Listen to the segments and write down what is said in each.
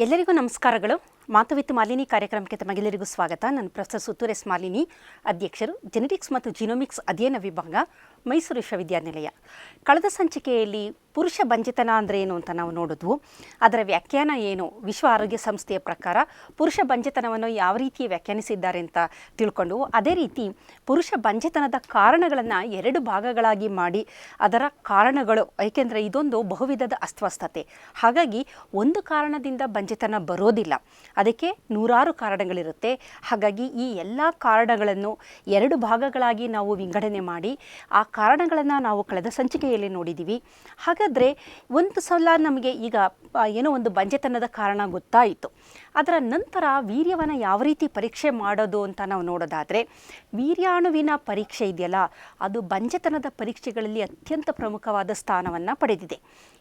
ಎಲ್ಲರಿಗೂ ನಮಸ್ಕಾರಗಳು. ಮಾತು ವಿತ್ ಮಾಲಿನಿ ಕಾರ್ಯಕ್ರಮಕ್ಕೆ ತಮಗೆಲ್ಲರಿಗೂ ಸ್ವಾಗತ. ನಾನು ಪ್ರೊಫೆಸರ್ ಸುತ್ತೂರ್ ಎಸ್ ಮಾಲಿನಿ, ಅಧ್ಯಕ್ಷರು, ಜೆನೆಟಿಕ್ಸ್ ಮತ್ತು ಜಿನೋಮಿಕ್ಸ್ ಅಧ್ಯಯನ ವಿಭಾಗ, ಮೈಸೂರು ವಿಶ್ವವಿದ್ಯಾನಿಲಯ. ಕಳೆದ ಸಂಚಿಕೆಯಲ್ಲಿ ಪುರುಷ ಬಂಜೆತನ ಅಂದರೆ ಏನು ಅಂತ ನಾವು ನೋಡಿದ್ವು. ಅದರ ವ್ಯಾಖ್ಯಾನ ಏನು, ವಿಶ್ವ ಆರೋಗ್ಯ ಸಂಸ್ಥೆಯ ಪ್ರಕಾರ ಪುರುಷ ಬಂಜೆತನವನ್ನು ಯಾವ ರೀತಿ ವ್ಯಾಖ್ಯಾನಿಸಿದ್ದಾರೆ ಅಂತ ತಿಳ್ಕೊಂಡ್ವು. ಅದೇ ರೀತಿ ಪುರುಷ ಬಂಜೆತನದ ಕಾರಣಗಳನ್ನು ಎರಡು ಭಾಗಗಳಾಗಿ ಮಾಡಿ ಅದರ ಕಾರಣಗಳು, ಏಕೆಂದರೆ ಇದೊಂದು ಬಹುವಿಧದ ಅಸ್ವಸ್ಥತೆ. ಹಾಗಾಗಿ ಒಂದು ಕಾರಣದಿಂದ ಬಂಜೆತನ ಬರೋದಿಲ್ಲ, ಅದಕ್ಕೆ ನೂರಾರು ಕಾರಣಗಳಿರುತ್ತೆ. ಹಾಗಾಗಿ ಈ ಎಲ್ಲ ಕಾರಣಗಳನ್ನು ಎರಡು ಭಾಗಗಳಾಗಿ ನಾವು ವಿಂಗಡಣೆ ಮಾಡಿ ಆ ಕಾರಣಗಳನ್ನು ನಾವು ಕಳೆದ ಸಂಚಿಕೆಯಲ್ಲಿ ನೋಡಿದ್ದೀವಿ. ಹಾಗಾದರೆ ಒಂದು ಸಲ ನಮಗೆ ಈಗ ಏನೋ ಒಂದು ಬಂಜೆತನದ ಕಾರಣ ಗೊತ್ತಾಯಿತು, ಅದರ ನಂತರ ವೀರ್ಯವನ್ನು ಯಾವ ರೀತಿ ಪರೀಕ್ಷೆ ಮಾಡೋದು ಅಂತ ನಾವು ನೋಡೋದಾದರೆ, ವೀರ್ಯಾಣುವಿನ ಪರೀಕ್ಷೆ ಇದೆಯಲ್ಲ, ಅದು ಬಂಜೆತನದ ಪರೀಕ್ಷೆಗಳಲ್ಲಿ ಅತ್ಯಂತ ಪ್ರಮುಖವಾದ ಸ್ಥಾನವನ್ನು ಪಡೆದಿದೆ.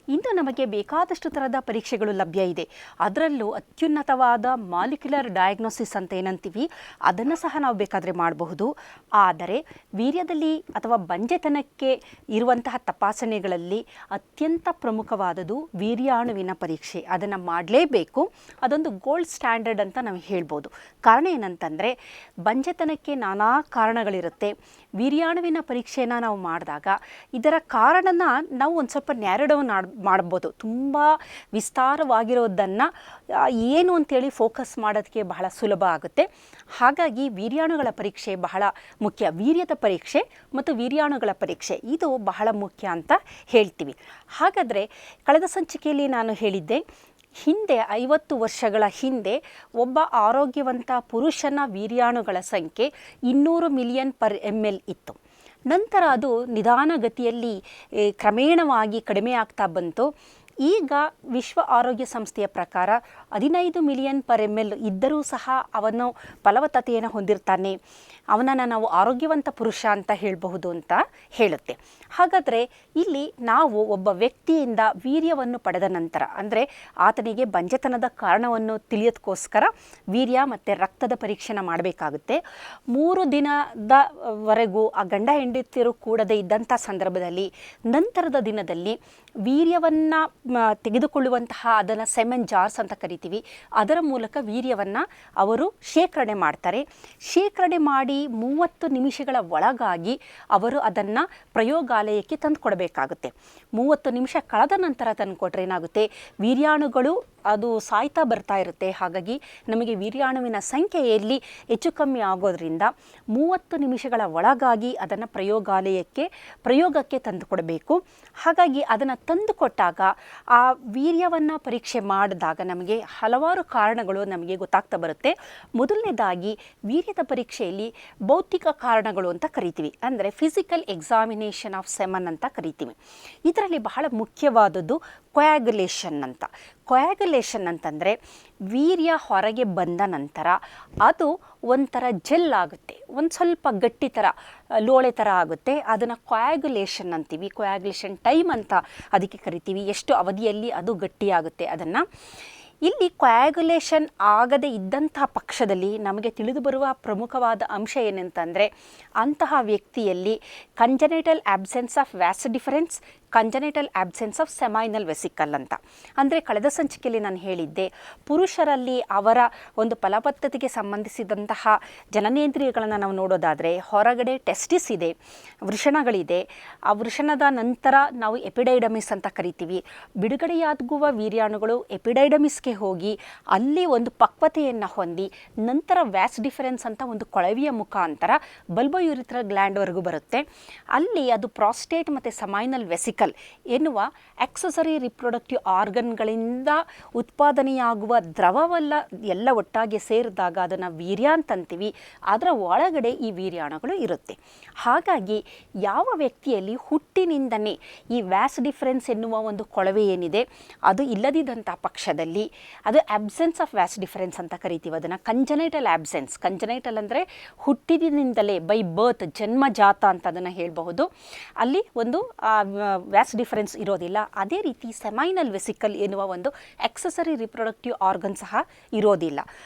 ಇಂದು ನಮಗೆ ಬೇಕಾದಷ್ಟು ಥರದ ಪರೀಕ್ಷೆಗಳು ಲಭ್ಯ ಇದೆ. ಅದರಲ್ಲೂ ಅತ್ಯುನ್ನತವಾದ ಮಾಲಿಕ್ಯುಲರ್ ಡಯಾಗ್ನೋಸಿಸ್ ಅಂತ ಏನಂತೀವಿ, ಅದನ್ನು ಸಹ ನಾವು ಬೇಕಾದರೆ ಮಾಡಬಹುದು. ಆದರೆ ವೀರ್ಯದಲ್ಲಿ ಅಥವಾ ಬಂಜೆತನಕ್ಕೆ ಇರುವಂತಹ ತಪಾಸಣೆಗಳಲ್ಲಿ ಅತ್ಯಂತ ಪ್ರಮುಖವಾದದ್ದು ವೀರ್ಯಾಣುವಿನ ಪರೀಕ್ಷೆ. ಅದನ್ನು ಮಾಡಲೇಬೇಕು. ಅದೊಂದು ಗೋಲ್ಡ್ ಸ್ಟ್ಯಾಂಡರ್ಡ್ ಅಂತ ನಾವು ಹೇಳ್ಬೋದು. ಕಾರಣ ಏನಂತಂದರೆ, ಬಂಜೆತನಕ್ಕೆ ನಾನಾ ಕಾರಣಗಳಿರುತ್ತೆ. ವೀರ್ಯಾಣುವಿನ ಪರೀಕ್ಷೆಯನ್ನು ನಾವು ಮಾಡಿದಾಗ ಇದರ ಕಾರಣನ ನಾವು ಒಂದು ಸ್ವಲ್ಪ ನ್ಯಾರೋ ಡೌನ್ ಮಾಡ್ಬೋದು. ತುಂಬ ವಿಸ್ತಾರವಾಗಿರೋದನ್ನು ಏನು ಅಂತೇಳಿ ಫೋಕಸ್ ಮಾಡೋದಕ್ಕೆ ಬಹಳ ಸುಲಭ ಆಗುತ್ತೆ. ಹಾಗಾಗಿ ವೀರ್ಯಾಣುಗಳ ಪರೀಕ್ಷೆ ಬಹಳ ಮುಖ್ಯ. ವೀರ್ಯದ ಪರೀಕ್ಷೆ ಮತ್ತು ವೀರ್ಯಾಣುಗಳ ಪರೀಕ್ಷೆ ಇದು ಬಹಳ ಮುಖ್ಯ ಅಂತ ಹೇಳ್ತೀವಿ. ಹಾಗಾದರೆ ಕಳೆದ ಸಂಚಿಕೆಯಲ್ಲಿ ನಾನು ಹೇಳಿದ್ದೆ, ಹಿಂದೆ 50 ವರ್ಷಗಳ ಹಿಂದೆ ಒಬ್ಬ ಆರೋಗ್ಯವಂತ ಪುರುಷನ ವೀರ್ಯಾಣುಗಳ ಸಂಖ್ಯೆ 200 ಮಿಲಿಯನ್ ಪರ್ ml ಇತ್ತು. ನಂತರ ಅದು ನಿಧಾನಗತಿಯಲ್ಲಿ ಕ್ರಮೇಣವಾಗಿ ಕಡಿಮೆ ಆಗ್ತಾ ಬಂತು. ಈಗ ವಿಶ್ವ ಆರೋಗ್ಯ ಸಂಸ್ಥೆಯ ಪ್ರಕಾರ 15 ಮಿಲಿಯನ್ ಪರ್ ml ಇದ್ದರೂ ಸಹ ಅವನು ಫಲವತ್ತತೆಯನ್ನು ಹೊಂದಿರ್ತಾನೆ, ಅವನನ್ನು ನಾವು ಆರೋಗ್ಯವಂತ ಪುರುಷ ಅಂತ ಹೇಳಬಹುದು ಅಂತ ಹೇಳುತ್ತೆ. ಹಾಗಾದರೆ ಇಲ್ಲಿ ನಾವು ಒಬ್ಬ ವ್ಯಕ್ತಿಯಿಂದ ವೀರ್ಯವನ್ನು ಪಡೆದ ನಂತರ, ಅಂದರೆ ಆತನಿಗೆ ಬಂಜೆತನದ ಕಾರಣವನ್ನು ತಿಳಿಯೋದಕ್ಕೋಸ್ಕರ ವೀರ್ಯ ಮತ್ತು ರಕ್ತದ ಪರೀಕ್ಷೆನ ಮಾಡಬೇಕಾಗುತ್ತೆ. 3 ದಿನದವರೆಗೂ ಆ ಗಂಡ ಹೆಂಡತಿಯರು ಕೂಡದೇ ಇದ್ದಂಥ ಸಂದರ್ಭದಲ್ಲಿ ನಂತರದ ದಿನದಲ್ಲಿ ವೀರ್ಯವನ್ನು ತೆಗೆದುಕೊಳ್ಳುವಂತಹ, ಅದನ್ನು ಸೆಮೆನ್ ಜಾರ್ಸ್ ಅಂತ ಕರಿತೀವಿ, ಅದರ ಮೂಲಕ ವೀರ್ಯವನ್ನು ಅವರು ಶೇಖರಣೆ ಮಾಡ್ತಾರೆ. ಶೇಖರಣೆ ಮಾಡಿ 30 ನಿಮಿಷಗಳ ಒಳಗಾಗಿ ಅವರು ಅದನ್ನು ಪ್ರಯೋಗಾಲಯಕ್ಕೆ ತಂದು ಕೊಡಬೇಕಾಗುತ್ತೆ. 30 ನಿಮಿಷ ಕಳೆದ ನಂತರ ತಂದು ಕೊಟ್ಟರೆ ಏನಾಗುತ್ತೆ, ವೀರ್ಯಾಣುಗಳು ಅದು ಸಾಯ್ತಾ ಬರ್ತಾ ಇರುತ್ತೆ. ಹಾಗಾಗಿ ನಮಗೆ ವೀರ್ಯಾಣುವಿನ ಸಂಖ್ಯೆಯಲ್ಲಿ ಹೆಚ್ಚು ಕಮ್ಮಿ ಆಗೋದ್ರಿಂದ 30 ನಿಮಿಷಗಳ ಒಳಗಾಗಿ ಅದನ್ನು ಪ್ರಯೋಗಕ್ಕೆ ತಂದು ಕೊಡಬೇಕು. ಹಾಗಾಗಿ ಅದನ್ನು ತಂದು ಕೊಟ್ಟಾಗ ಆ ವೀರ್ಯವನ್ನು ಪರೀಕ್ಷೆ ಮಾಡಿದಾಗ ನಮಗೆ ಹಲವಾರು ಕಾರಣಗಳು ನಮಗೆ ಗೊತ್ತಾಗ್ತಾ ಬರುತ್ತೆ. ಮೊದಲನೇದಾಗಿ ವೀರ್ಯದ ಪರೀಕ್ಷೆಯಲ್ಲಿ ಭೌತಿಕ ಕಾರಣಗಳು ಅಂತ ಕರಿತೀವಿ, ಅಂದರೆ ಫಿಸಿಕಲ್ ಎಕ್ಸಾಮಿನೇಷನ್ ಆಫ್ ಸೆಮನ್ ಅಂತ ಕರಿತೀವಿ. ಇದರಲ್ಲಿ ಬಹಳ ಮುಖ್ಯವಾದದ್ದು ಕೊಯಾಗುಲೇಷನ್ ಅಂತ. ಕೊಯಾಗುಲೇಷನ್ ಅಂತಂದರೆ ವೀರ್ಯ ಹೊರಗೆ ಬಂದ ನಂತರ ಅದು ಒಂಥರ ಜೆಲ್ ಆಗುತ್ತೆ, ಒಂದು ಸ್ವಲ್ಪ ಗಟ್ಟಿ ಥರ, ಲೋಳೆ ಥರ ಆಗುತ್ತೆ. ಅದನ್ನು ಕೊಯಾಗುಲೇಷನ್ ಅಂತೀವಿ. ಕೊಯಾಗುಲೇಷನ್ ಟೈಮ್ ಅಂತ ಅದಕ್ಕೆ ಕರಿತೀವಿ. ಎಷ್ಟು ಅವಧಿಯಲ್ಲಿ ಅದು ಗಟ್ಟಿಯಾಗುತ್ತೆ ಅದನ್ನು. ಇಲ್ಲಿ ಕೊಯಾಗುಲೇಷನ್ ಆಗದೇ ಇದ್ದಂಥ ಪಕ್ಷದಲ್ಲಿ ನಮಗೆ ತಿಳಿದು ಬರುವ ಪ್ರಮುಖವಾದ ಅಂಶ ಏನಂತಂದರೆ, ಅಂತಹ ವ್ಯಕ್ತಿಯಲ್ಲಿ congenital absence of vas deferens, congenital absence of seminal vesicle ಅಂತ. ಅಂದರೆ ಕಳೆದ ಸಂಚಿಕೆಯಲ್ಲಿ ನಾನು ಹೇಳಿದ್ದೆ, ಪುರುಷರಲ್ಲಿ ಅವರ ಒಂದು ಫಲವತ್ತತೆಗೆ ಸಂಬಂಧಿಸಿದಂತಹ ಜನನೇಂದ್ರಿಯಗಳನ್ನು ನಾವು ನೋಡೋದಾದರೆ, ಹೊರಗಡೆ ಟೆಸ್ಟಿಸ್ ಇದೆ, ವೃಷಣಗಳಿದೆ. ಆ ವೃಷಣದ ನಂತರ ನಾವು ಎಪಿಡೈಡಮಿಸ್ ಅಂತ ಕರಿತೀವಿ. ಬಿಡುಗಡೆಯಾಗುವ ವೀರ್ಯಾಣುಗಳು ಎಪಿಡೈಡಮಿಸ್ಗೆ ಹೋಗಿ ಅಲ್ಲಿ ಒಂದು ಪಕ್ವತೆಯನ್ನು ಹೊಂದಿ ನಂತರ ವ್ಯಾಸ್ ಡಿಫರೆನ್ಸ್ ಅಂತ ಒಂದು ಕೊಳವೆಯ ಮುಖಾಂತರ ಬಲ್ಬೋಯೂರಿಥ್ರಲ್ ಗ್ಲ್ಯಾಂಡ್ವರೆಗೂ ಬರುತ್ತೆ. ಅಲ್ಲಿ ಅದು ಪ್ರಾಸ್ಟೇಟ್ ಮತ್ತು ಸೆಮೈನಲ್ ವೆಸಿಕಲ್ ಎನ್ನುವ ಆಕ್ಸೆಸರಿ ರಿಪ್ರೊಡಕ್ಟಿವ್ ಆರ್ಗನ್ಗಳಿಂದ ಉತ್ಪಾದನೆಯಾಗುವ ದ್ರವವೆಲ್ಲ ಎಲ್ಲ ಒಟ್ಟಾಗಿ ಸೇರಿದಾಗ ಅದನ್ನು ವೀರ್ಯ ಅಂತಂತೀವಿ. ಅದರ ಒಳಗಡೆ ಈ ವೀರ್ಯಾಣುಗಳು ಇರುತ್ತೆ. ಹಾಗಾಗಿ ಯಾವ ವ್ಯಕ್ತಿಯಲ್ಲಿ ಹುಟ್ಟಿನಿಂದನೇ ಈ ವ್ಯಾಸ್ ಡಿಫರೆನ್ಸ್ ಎನ್ನುವ ಒಂದು ಕೊಳವೆ ಏನಿದೆ ಅದು ಇಲ್ಲದಿದ್ದಂಥ ಪಕ್ಷದಲ್ಲಿ ಅದು ಆಬ್ಸೆನ್ಸ್ ಆಫ್ ವ್ಯಾಸ್ ಡಿಫರೆನ್ಸ್ ಅಂತ ಕರಿತೀವಿ. ಅದನ್ನು ಕಂಜನೈಟಲ್ ಆಬ್ಸೆನ್ಸ್, ಕಂಜನೈಟಲ್ ಅಂದರೆ ಹುಟ್ಟಿನಿಂದಲೇ, ಬೈ ಬರ್ತ್, ಜನ್ಮಜಾತ ಅಂತ ಅದನ್ನು ಹೇಳಬಹುದು. ಅಲ್ಲಿ ಒಂದು ವ್ಯಾಸ್ ಡಿಫರೆನ್ಸ್ ಇರೋದಿಲ್ಲ. ಅದೇ ರೀತಿ ಸೆಮೈನಲ್ ವೆಸಿಕಲ್ ಎನ್ನುವ ಒಂದು ಆಕ್ಸೆಸರಿ ರಿಪ್ರೊಡಕ್ಟಿವ್ ಆರ್ಗನ್ ಸಹ ಇರೋದಿಲ್ಲ.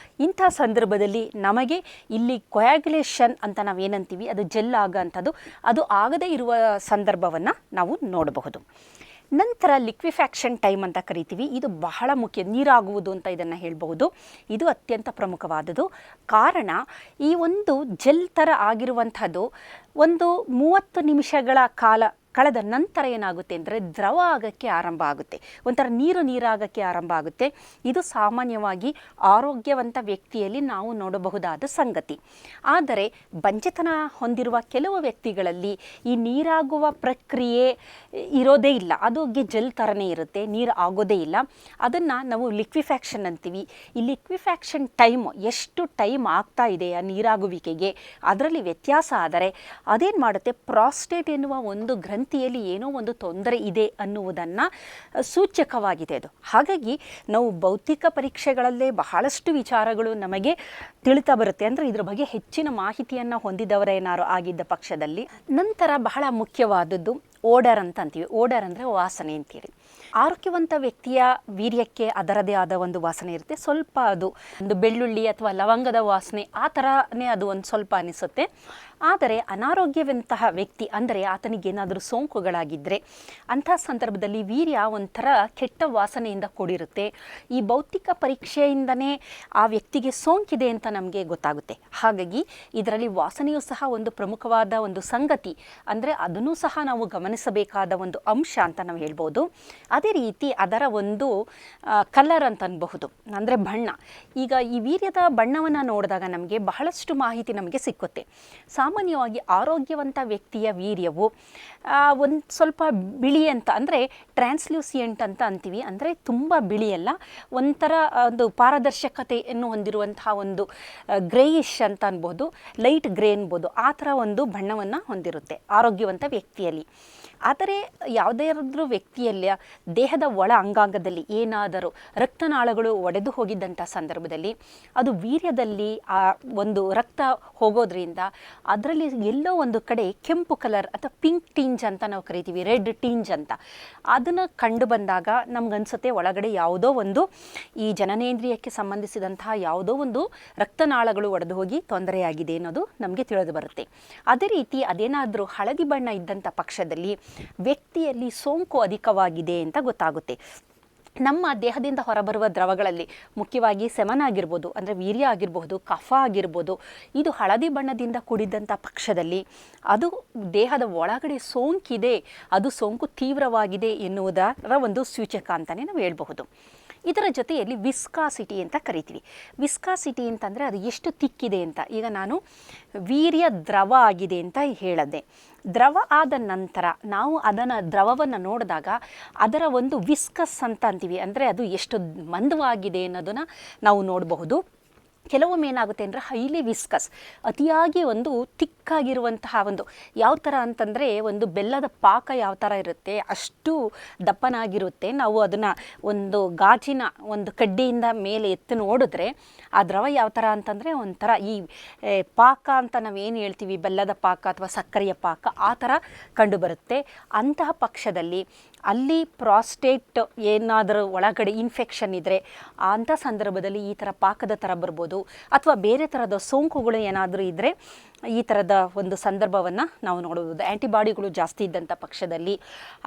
ಇಂಥ ಸಂದರ್ಭದಲ್ಲಿ ನಮಗೆ ಇಲ್ಲಿ ಕೊಯಾಗುಲೇಷನ್ ಅಂತ ನಾವೇನಂತೀವಿ, ಅದು ಜೆಲ್ ಆಗೋಂಥದ್ದು, ಅದು ಆಗದೇ ಇರುವ ಸಂದರ್ಭವನ್ನು ನಾವು ನೋಡಬಹುದು. ನಂತರ ಲಿಕ್ವಿಫ್ಯಾಕ್ಷನ್ ಟೈಮ್ ಅಂತ ಕರಿತೀವಿ. ಇದು ಬಹಳ ಮುಖ್ಯ, ನೀರಾಗುವುದು ಅಂತ ಇದನ್ನು ಹೇಳಬಹುದು. ಇದು ಅತ್ಯಂತ ಪ್ರಮುಖವಾದದ್ದು. ಕಾರಣ ಈ ಒಂದು ಜೆಲ್ ಥರ ಆಗಿರುವಂಥದ್ದು ಒಂದು 30 ನಿಮಿಷಗಳ ಕಾಲ ಕಳೆದ ನಂತರ ಏನಾಗುತ್ತೆ ಅಂದರೆ ದ್ರವ ಆಗೋಕ್ಕೆ ಆರಂಭ ಆಗುತ್ತೆ, ಒಂಥರ ನೀರಾಗೋಕ್ಕೆ ಆರಂಭ ಆಗುತ್ತೆ. ಇದು ಸಾಮಾನ್ಯವಾಗಿ ಆರೋಗ್ಯವಂತ ವ್ಯಕ್ತಿಯಲ್ಲಿ ನಾವು ನೋಡಬಹುದಾದ ಸಂಗತಿ. ಆದರೆ ಬಂಜೆತನ ಹೊಂದಿರುವ ಕೆಲವು ವ್ಯಕ್ತಿಗಳಲ್ಲಿ ಈ ನೀರಾಗುವ ಪ್ರಕ್ರಿಯೆ ಇರೋದೇ ಇಲ್ಲ, ಅದು ಜೆಲ್ ಥರನೇ ಇರುತ್ತೆ, ನೀರು ಆಗೋದೇ ಇಲ್ಲ. ಅದನ್ನು ನಾವು ಲಿಕ್ವಿಫ್ಯಾಕ್ಷನ್ ಅಂತೀವಿ. ಈ ಲಿಕ್ವಿಫ್ಯಾಕ್ಷನ್ ಟೈಮ್ ಎಷ್ಟು ಟೈಮ್ ಆಗ್ತಾ ಇದೆ ಆ ನೀರಾಗುವಿಕೆಗೆ, ಅದರಲ್ಲಿ ವ್ಯತ್ಯಾಸ ಆದರೆ ಅದೇನು ಮಾಡುತ್ತೆ, ಪ್ರಾಸ್ಟೇಟ್ ಎನ್ನುವ ಒಂದು ಗ್ರಂಥಿಯಲ್ಲಿ ಏನೋ ಒಂದು ತೊಂದರೆ ಇದೆ ಅನ್ನುವುದನ್ನು ಸೂಚಕವಾಗಿದೆ ಅದು. ಹಾಗಾಗಿ ನಾವು ಭೌತಿಕ ಪರೀಕ್ಷೆಗಳಲ್ಲೇ ಬಹಳಷ್ಟು ವಿಚಾರಗಳು ನಮಗೆ ತಿಳಿತಾ ಬರುತ್ತೆ, ಅಂದರೆ ಇದ್ರ ಬಗ್ಗೆ ಹೆಚ್ಚಿನ ಮಾಹಿತಿಯನ್ನು ಹೊಂದಿದವರೇನಾರು ಆಗಿದ್ದ ಪಕ್ಷದಲ್ಲಿ. ನಂತರ ಬಹಳ ಮುಖ್ಯವಾದದ್ದು ಓಡರ್ ಅಂತ ಅಂತೀವಿ. ಓಡರ್ ಅಂದರೆ ವಾಸನೆ ಅಂತೇಳಿ. ಆರೋಗ್ಯವಂತ ವ್ಯಕ್ತಿಯ ವೀರ್ಯಕ್ಕೆ ಅದರದೇ ಆದ ಒಂದು ವಾಸನೆ ಇರುತ್ತೆ. ಸ್ವಲ್ಪ ಅದು ಒಂದು ಬೆಳ್ಳುಳ್ಳಿ ಅಥವಾ ಲವಂಗದ ವಾಸನೆ ಆ ಥರನೇ ಅದು ಒಂದು ಸ್ವಲ್ಪ ಅನಿಸುತ್ತೆ. ಆದರೆ ಅನಾರೋಗ್ಯವಂತಹ ವ್ಯಕ್ತಿ ಅಂದರೆ ಆತನಿಗೇನಾದರೂ ಸೋಂಕುಗಳಾಗಿದ್ದರೆ ಅಂಥ ಸಂದರ್ಭದಲ್ಲಿ ವೀರ್ಯ ಒಂಥರ ಕೆಟ್ಟ ವಾಸನೆಯಿಂದ ಕೂಡಿರುತ್ತೆ. ಈ ಭೌತಿಕ ಪರೀಕ್ಷೆಯಿಂದನೇ ಆ ವ್ಯಕ್ತಿಗೆ ಸೋಂಕಿದೆ ಅಂತ ನಮಗೆ ಗೊತ್ತಾಗುತ್ತೆ. ಹಾಗಾಗಿ ಇದರಲ್ಲಿ ವಾಸನೆಯೂ ಸಹ ಒಂದು ಪ್ರಮುಖವಾದ ಒಂದು ಸಂಗತಿ, ಅಂದರೆ ಅದನ್ನು ಸಹ ನಾವು ಗಮನಿಸಬೇಕಾದ ಒಂದು ಅಂಶ ಅಂತ ನಾವು ಹೇಳ್ಬೋದು. ಅದೇ ರೀತಿ ಅದರ ಒಂದು ಕಲರ್ ಅಂತ ಅನ್ಬಹುದು, ಅಂದರೆ ಬಣ್ಣ. ಈಗ ಈ ವೀರ್ಯದ ಬಣ್ಣವನ್ನು ನೋಡಿದಾಗ ನಮಗೆ ಬಹಳಷ್ಟು ಮಾಹಿತಿ ನಮಗೆ ಸಿಕ್ಕುತ್ತೆ. ಸಾಮಾನ್ಯವಾಗಿ ಆರೋಗ್ಯವಂತ ವ್ಯಕ್ತಿಯ ವೀರ್ಯವು ಒಂದು ಸ್ವಲ್ಪ ಬಿಳಿ ಅಂತ, ಅಂದರೆ ಟ್ರಾನ್ಸ್ಲ್ಯೂಸಿಯೆಂಟ್ ಅಂತ ಅಂತೀವಿ. ಅಂದರೆ ತುಂಬ ಬಿಳಿಯಲ್ಲ, ಒಂಥರ ಒಂದು ಪಾರದರ್ಶಕತೆಯನ್ನು ಹೊಂದಿರುವಂತಹ ಒಂದು ಗ್ರೇಯಿಶ್ ಅಂತ ಅನ್ಬೋದು, ಲೈಟ್ ಗ್ರೇ ಅನ್ಬೋದು, ಆ ಥರ ಒಂದು ಬಣ್ಣವನ್ನು ಹೊಂದಿರುತ್ತೆ ಆರೋಗ್ಯವಂತ ವ್ಯಕ್ತಿಯಲ್ಲಿ. ಆದರೆ ಯಾವುದಾದ್ರೂ ವ್ಯಕ್ತಿಯಲ್ಲಿ ದೇಹದ ಒಳ ಅಂಗಾಂಗದಲ್ಲಿ ಏನಾದರೂ ರಕ್ತನಾಳಗಳು ಒಡೆದು ಹೋಗಿದ್ದಂಥ ಸಂದರ್ಭದಲ್ಲಿ ಅದು ವೀರ್ಯದಲ್ಲಿ ಆ ಒಂದು ರಕ್ತ ಹೋಗೋದ್ರಿಂದ ಅದರಲ್ಲಿ ಎಲ್ಲೋ ಒಂದು ಕಡೆ ಕೆಂಪು ಕಲರ್ ಅಥವಾ ಪಿಂಕ್ ಟಿಂಜ್ ಅಂತ ನಾವು ಕರಿತೀವಿ, ರೆಡ್ ಟಿಂಜ್ ಅಂತ, ಅದನ್ನು ಕಂಡು ಬಂದಾಗ ನಮಗನ್ಸುತ್ತೆ ಒಳಗಡೆ ಯಾವುದೋ ಒಂದು ಈ ಜನನೇಂದ್ರಿಯಕ್ಕೆ ಸಂಬಂಧಿಸಿದಂತಹ ಯಾವುದೋ ಒಂದು ರಕ್ತನಾಳಗಳು ಒಡೆದು ಹೋಗಿ ತೊಂದರೆಯಾಗಿದೆ ಅನ್ನೋದು ನಮಗೆ ತಿಳಿದು ಬರುತ್ತೆ. ಅದೇ ರೀತಿ ಅದೇನಾದರೂ ಹಳದಿ ಬಣ್ಣ ಇದ್ದಂಥ ಪಕ್ಷದಲ್ಲಿ ವ್ಯಕ್ತಿಯಲ್ಲಿ ಸೋಂಕು ಅಧಿಕವಾಗಿದೆ ಅಂತ ಗೊತ್ತಾಗುತ್ತೆ. ನಮ್ಮ ದೇಹದಿಂದ ಹೊರಬರುವ ದ್ರವಗಳಲ್ಲಿ ಮುಖ್ಯವಾಗಿ ಸೆಮನ್ ಆಗಿರ್ಬೋದು, ಅಂದರೆ ವೀರ್ಯ ಆಗಿರ್ಬೋದು, ಕಫ ಆಗಿರ್ಬೋದು, ಇದು ಹಳದಿ ಬಣ್ಣದಿಂದ ಕೂಡಿದ್ದಂಥ ಪಕ್ಷದಲ್ಲಿ ಅದು ದೇಹದ ಒಳಗಡೆ ಸೋಂಕಿದೆ, ಅದು ಸೋಂಕು ತೀವ್ರವಾಗಿದೆ ಎನ್ನುವುದರ ಒಂದು ಸೂಚಕ ಅಂತಲೇ ನಾವು ಹೇಳ್ಬಹುದು. ಇದರ ಜೊತೆಯಲ್ಲಿ ವಿಸ್ಕಾಸಿಟಿ ಅಂತ ಕರಿತೀವಿ. ವಿಸ್ಕಾಸಿಟಿ ಅಂತಂದರೆ ಅದು ಎಷ್ಟು ತಿಕ್ಕಿದೆ ಅಂತ. ಈಗ ನಾನು ವೀರ್ಯ ದ್ರವ ಆಗಿದೆ ಅಂತ ಹೇಳಿದೆ. ದ್ರವ ಆದ ನಂತರ ನಾವು ಅದನ್ನು ದ್ರವವನ್ನು ನೋಡಿದಾಗ ಅದರ ಒಂದು ವಿಸ್ಕಸ್ ಅಂತ ಅಂತೀವಿ, ಅಂದರೆ ಅದು ಎಷ್ಟು ಮಂದವಾಗಿದೆ ಅನ್ನೋದನ್ನು ನಾವು ನೋಡಬಹುದು. ಕೆಲವೊಮ್ಮೆ ಏನಾಗುತ್ತೆ ಅಂದರೆ ಹೈಲಿ ವಿಸ್ಕಸ್, ಅತಿಯಾಗಿ ಒಂದು ತಿಕ್ಕಾಗಿರುವಂತಹ ಒಂದು, ಯಾವ ಥರ ಅಂತಂದರೆ ಒಂದು ಬೆಲ್ಲದ ಪಾಕ ಯಾವ ಥರ ಇರುತ್ತೆ ಅಷ್ಟು ದಪ್ಪನಾಗಿರುತ್ತೆ. ನಾವು ಅದನ್ನು ಒಂದು ಗಾಜಿನ ಒಂದು ಕಡ್ಡಿಯಿಂದ ಮೇಲೆ ಎತ್ತು ನೋಡಿದ್ರೆ ಆ ದ್ರವ ಯಾವ ಥರ ಅಂತಂದರೆ ಒಂಥರ ಈ ಪಾಕ ಅಂತ ನಾವೇನು ಹೇಳ್ತೀವಿ, ಬೆಲ್ಲದ ಪಾಕ ಅಥವಾ ಸಕ್ಕರೆಯ ಪಾಕ, ಆ ಥರ ಕಂಡುಬರುತ್ತೆ. ಅಂತಹ ಪಕ್ಷದಲ್ಲಿ ಅಲ್ಲಿ ಪ್ರಾಸ್ಟೇಟ್ ಏನಾದರೂ ಒಳಗಡೆ ಇನ್ಫೆಕ್ಷನ್ ಇದ್ದರೆ ಅಂಥ ಸಂದರ್ಭದಲ್ಲಿ ಈ ಥರ ಪಾಕದ ಥರ ಬರ್ಬೋದು, ಅಥವಾ ಬೇರೆ ಥರದ ಸೋಂಕುಗಳು ಏನಾದರೂ ಇದ್ದರೆ ಈ ಥರದ ಒಂದು ಸಂದರ್ಭವನ್ನು ನಾವು ನೋಡಬಹುದು. ಆ್ಯಂಟಿಬಾಡಿಗಳು ಜಾಸ್ತಿ ಇದ್ದಂಥ ಪಕ್ಷದಲ್ಲಿ,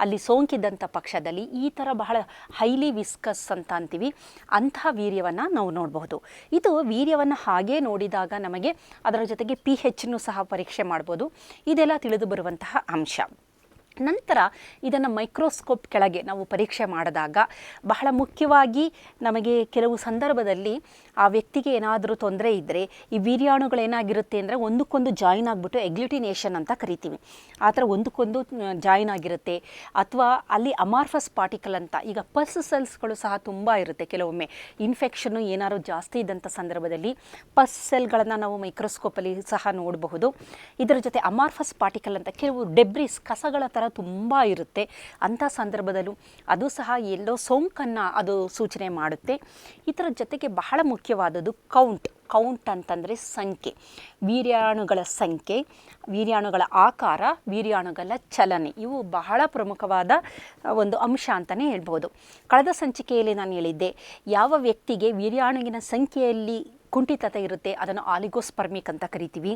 ಅಲ್ಲಿ ಸೋಂಕಿದ್ದಂಥ ಪಕ್ಷದಲ್ಲಿ ಈ ಥರ ಬಹಳ ಹೈಲಿ ವಿಸ್ಕಸ್ ಅಂತ ಅಂತೀವಿ, ಅಂತಹ ವೀರ್ಯವನ್ನು ನಾವು ನೋಡಬಹುದು. ಇದು ವೀರ್ಯವನ್ನು ಹಾಗೇ ನೋಡಿದಾಗ ನಮಗೆ ಅದರ ಜೊತೆಗೆ pH ಸಹ ಪರೀಕ್ಷೆ ಮಾಡ್ಬೋದು. ಇದೆಲ್ಲ ತಿಳಿದು ಬರುವಂತಹ ಅಂಶ. ನಂತರ ಇದನ್ನು ಮೈಕ್ರೋಸ್ಕೋಪ್ ಕೆಳಗೆ ನಾವು ಪರೀಕ್ಷೆ ಮಾಡಿದಾಗ ಬಹಳ ಮುಖ್ಯವಾಗಿ ನಮಗೆ ಕೆಲವು ಸಂದರ್ಭದಲ್ಲಿ ಆ ವ್ಯಕ್ತಿಗೆ ಏನಾದರೂ ತೊಂದರೆ ಇದ್ದರೆ ಈ ವೀರ್ಯಾಣುಗಳೇನಾಗಿರುತ್ತೆ ಅಂದರೆ ಒಂದಕ್ಕೊಂದು ಜಾಯಿನ್ ಆಗಿಬಿಟ್ಟು ಎಗ್ಲುಟಿನೇಷನ್ ಅಂತ ಕರಿತೀವಿ, ಆ ಥರ ಒಂದಕ್ಕೊಂದು ಜಾಯಿನ್ ಆಗಿರುತ್ತೆ. ಅಥವಾ ಅಲ್ಲಿ ಅಮಾರ್ಫಸ್ ಪಾರ್ಟಿಕಲ್ ಅಂತ, ಈಗ ಪಸ್ ಸೆಲ್ಸ್ಗಳು ಸಹ ತುಂಬ ಇರುತ್ತೆ. ಕೆಲವೊಮ್ಮೆ ಇನ್ಫೆಕ್ಷನ್ನು ಏನಾದ್ರು ಜಾಸ್ತಿ ಇದ್ದಂಥ ಸಂದರ್ಭದಲ್ಲಿ ಪಸ್ ಸೆಲ್ಗಳನ್ನು ನಾವು ಮೈಕ್ರೋಸ್ಕೋಪಲ್ಲಿ ಸಹ ನೋಡಬಹುದು. ಇದರ ಜೊತೆ ಅಮಾರ್ಫಸ್ ಪಾರ್ಟಿಕಲ್ ಅಂತ ಕೆಲವು ಡೆಬ್ರಿಸ್, ಕಸಗಳ ಥರ ತುಂಬ ಇರುತ್ತೆ. ಅಂಥ ಸಂದರ್ಭದಲ್ಲೂ ಅದು ಸಹ ಎಲ್ಲೋ ಸೋಂಕನ್ನು ಅದು ಸೂಚನೆ ಮಾಡುತ್ತೆ. ಇದರ ಜೊತೆಗೆ ಬಹಳ ಮುಖ್ಯವಾದದ್ದು ಕೌಂಟ್ ಅಂತಂದರೆ ಸಂಖ್ಯೆ, ವೀರ್ಯಾಣುಗಳ ಸಂಖ್ಯೆ, ವೀರ್ಯಾಣುಗಳ ಆಕಾರ, ವೀರ್ಯಾಣುಗಳ ಚಲನೆ, ಇವು ಬಹಳ ಪ್ರಮುಖವಾದ ಒಂದು ಅಂಶ ಅಂತಲೇ ಹೇಳ್ಬೋದು. ಕಳೆದ ಸಂಚಿಕೆಯಲ್ಲಿ ನಾನು ಹೇಳಿದ್ದೆ, ಯಾವ ವ್ಯಕ್ತಿಗೆ ವೀರ್ಯಾಣುವಿನ ಸಂಖ್ಯೆಯಲ್ಲಿ ಕುಂಠಿತತೆ ಇರುತ್ತೆ ಅದನ್ನು ಆಲಿಗೋಸ್ಪರ್ಮಿಕ್ ಅಂತ ಕರಿತೀವಿ.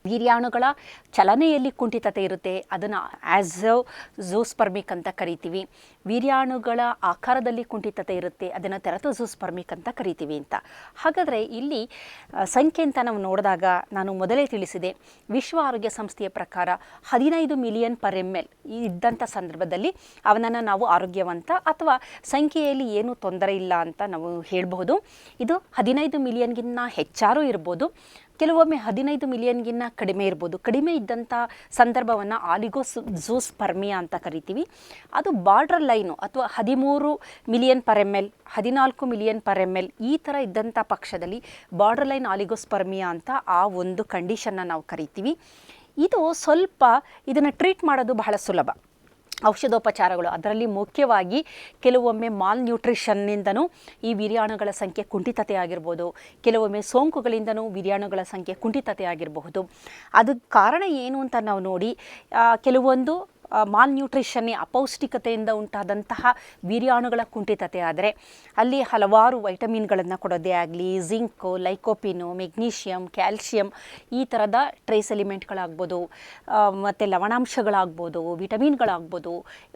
ವೀರ್ಯಾಣುಗಳ ಚಲನೆಯಲ್ಲಿ ಕುಂಠಿತತೆ ಇರುತ್ತೆ, ಅದನ್ನು ಝೂಸ್ಪರ್ಮಿಕ್ ಅಂತ ಕರಿತೀವಿ. ವೀರ್ಯಾಣುಗಳ ಆಕಾರದಲ್ಲಿ ಕುಂಠಿತತೆ ಇರುತ್ತೆ, ಅದನ್ನು ಟೆರಟೋಝೂಸ್ಪರ್ಮಿಕ್ ಅಂತ ಕರಿತೀವಿ ಅಂತ. ಹಾಗಾದರೆ ಇಲ್ಲಿ ಸಂಖ್ಯೆ ಅಂತ ನಾವು ನೋಡಿದಾಗ ನಾನು ಮೊದಲೇ ತಿಳಿಸಿದೆ, ವಿಶ್ವ ಆರೋಗ್ಯ ಸಂಸ್ಥೆಯ ಪ್ರಕಾರ 15 ಮಿಲಿಯನ್ ಪರ್ ml ಇದ್ದಂಥ ಸಂದರ್ಭದಲ್ಲಿ ಅವನನ್ನು ನಾವು ಆರೋಗ್ಯವಂತ ಅಥವಾ ಸಂಖ್ಯೆಯಲ್ಲಿ ಏನೂ ತೊಂದರೆ ಇಲ್ಲ ಅಂತ ನಾವು ಹೇಳ್ಬೋದು. ಇದು 15 ಮಿಲಿಯನ್ಗಿನ್ನ ಹೆಚ್ಚಾರೂ ಇರ್ಬೋದು, ಕೆಲವೊಮ್ಮೆ 15 ಮಿಲಿಯನ್ಗಿನ್ನ ಕಡಿಮೆ ಇರ್ಬೋದು. ಕಡಿಮೆ ಇದ್ದಂಥ ಸಂದರ್ಭವನ್ನು ಆಲಿಗೋಝೂಸ್ಪರ್ಮಿಯಾ ಅಂತ ಕರಿತೀವಿ. ಅದು ಬಾರ್ಡರ್ ಲೈನು ಅಥವಾ 13 million per ml, 14 million per ml ಈ ಥರ ಇದ್ದಂಥ ಪಕ್ಷದಲ್ಲಿ ಬಾರ್ಡರ್ ಲೈನ್ ಆಲಿಗೋಸ್ಪರ್ಮಿಯಾ ಅಂತ ಆ ಒಂದು ಕಂಡೀಷನ್ನ ನಾವು ಕರಿತೀವಿ. ಇದು ಸ್ವಲ್ಪ ಇದನ್ನು ಟ್ರೀಟ್ ಮಾಡೋದು ಬಹಳ ಸುಲಭ. ಔಷಧೋಪಚಾರಗಳು, ಅದರಲ್ಲಿ ಮುಖ್ಯವಾಗಿ ಕೆಲವೊಮ್ಮೆ ಮಾಲ್ ನ್ಯೂಟ್ರಿಷನ್ನಿಂದನೂ ಈ ವೀರ್ಯಾಣುಗಳ ಸಂಖ್ಯೆ ಕುಂಠಿತತೆ ಆಗಿರ್ಬೋದು, ಕೆಲವೊಮ್ಮೆ ಸೋಂಕುಗಳಿಂದನೂ ವೀರ್ಯಾಣುಗಳ ಸಂಖ್ಯೆ ಕುಂಠಿತತೆ ಆಗಿರಬಹುದು. ಅದಕ್ಕೆ ಕಾರಣ ಏನು ಅಂತ ನಾವು ನೋಡಿ, ಕೆಲವೊಂದು ಮಾಲ್ ನ್ಯೂಟ್ರಿಷನ್ನೇ ಅಪೌಷ್ಟಿಕತೆಯಿಂದ ಉಂಟಾದಂತಹ ವೀರ್ಯಾಣುಗಳ ಕುಂಠಿತತೆ ಆದರೆ ಅಲ್ಲಿ ಹಲವಾರು ವೈಟಮಿನ್ಗಳನ್ನು ಕೊಡೋದೇ ಆಗಲಿ, ಜಿಂಕು, ಲೈಕೋಪಿನು, ಮೆಗ್ನೀಷಿಯಮ್, ಕ್ಯಾಲ್ಶಿಯಂ ಈ ಥರದ ಟ್ರೇಸ್ ಎಲಿಮೆಂಟ್ಗಳಾಗ್ಬೋದು, ಮತ್ತು ಲವಣಾಂಶಗಳಾಗ್ಬೋದು, ವಿಟಮಿನ್ಗಳಾಗ್ಬೋದು,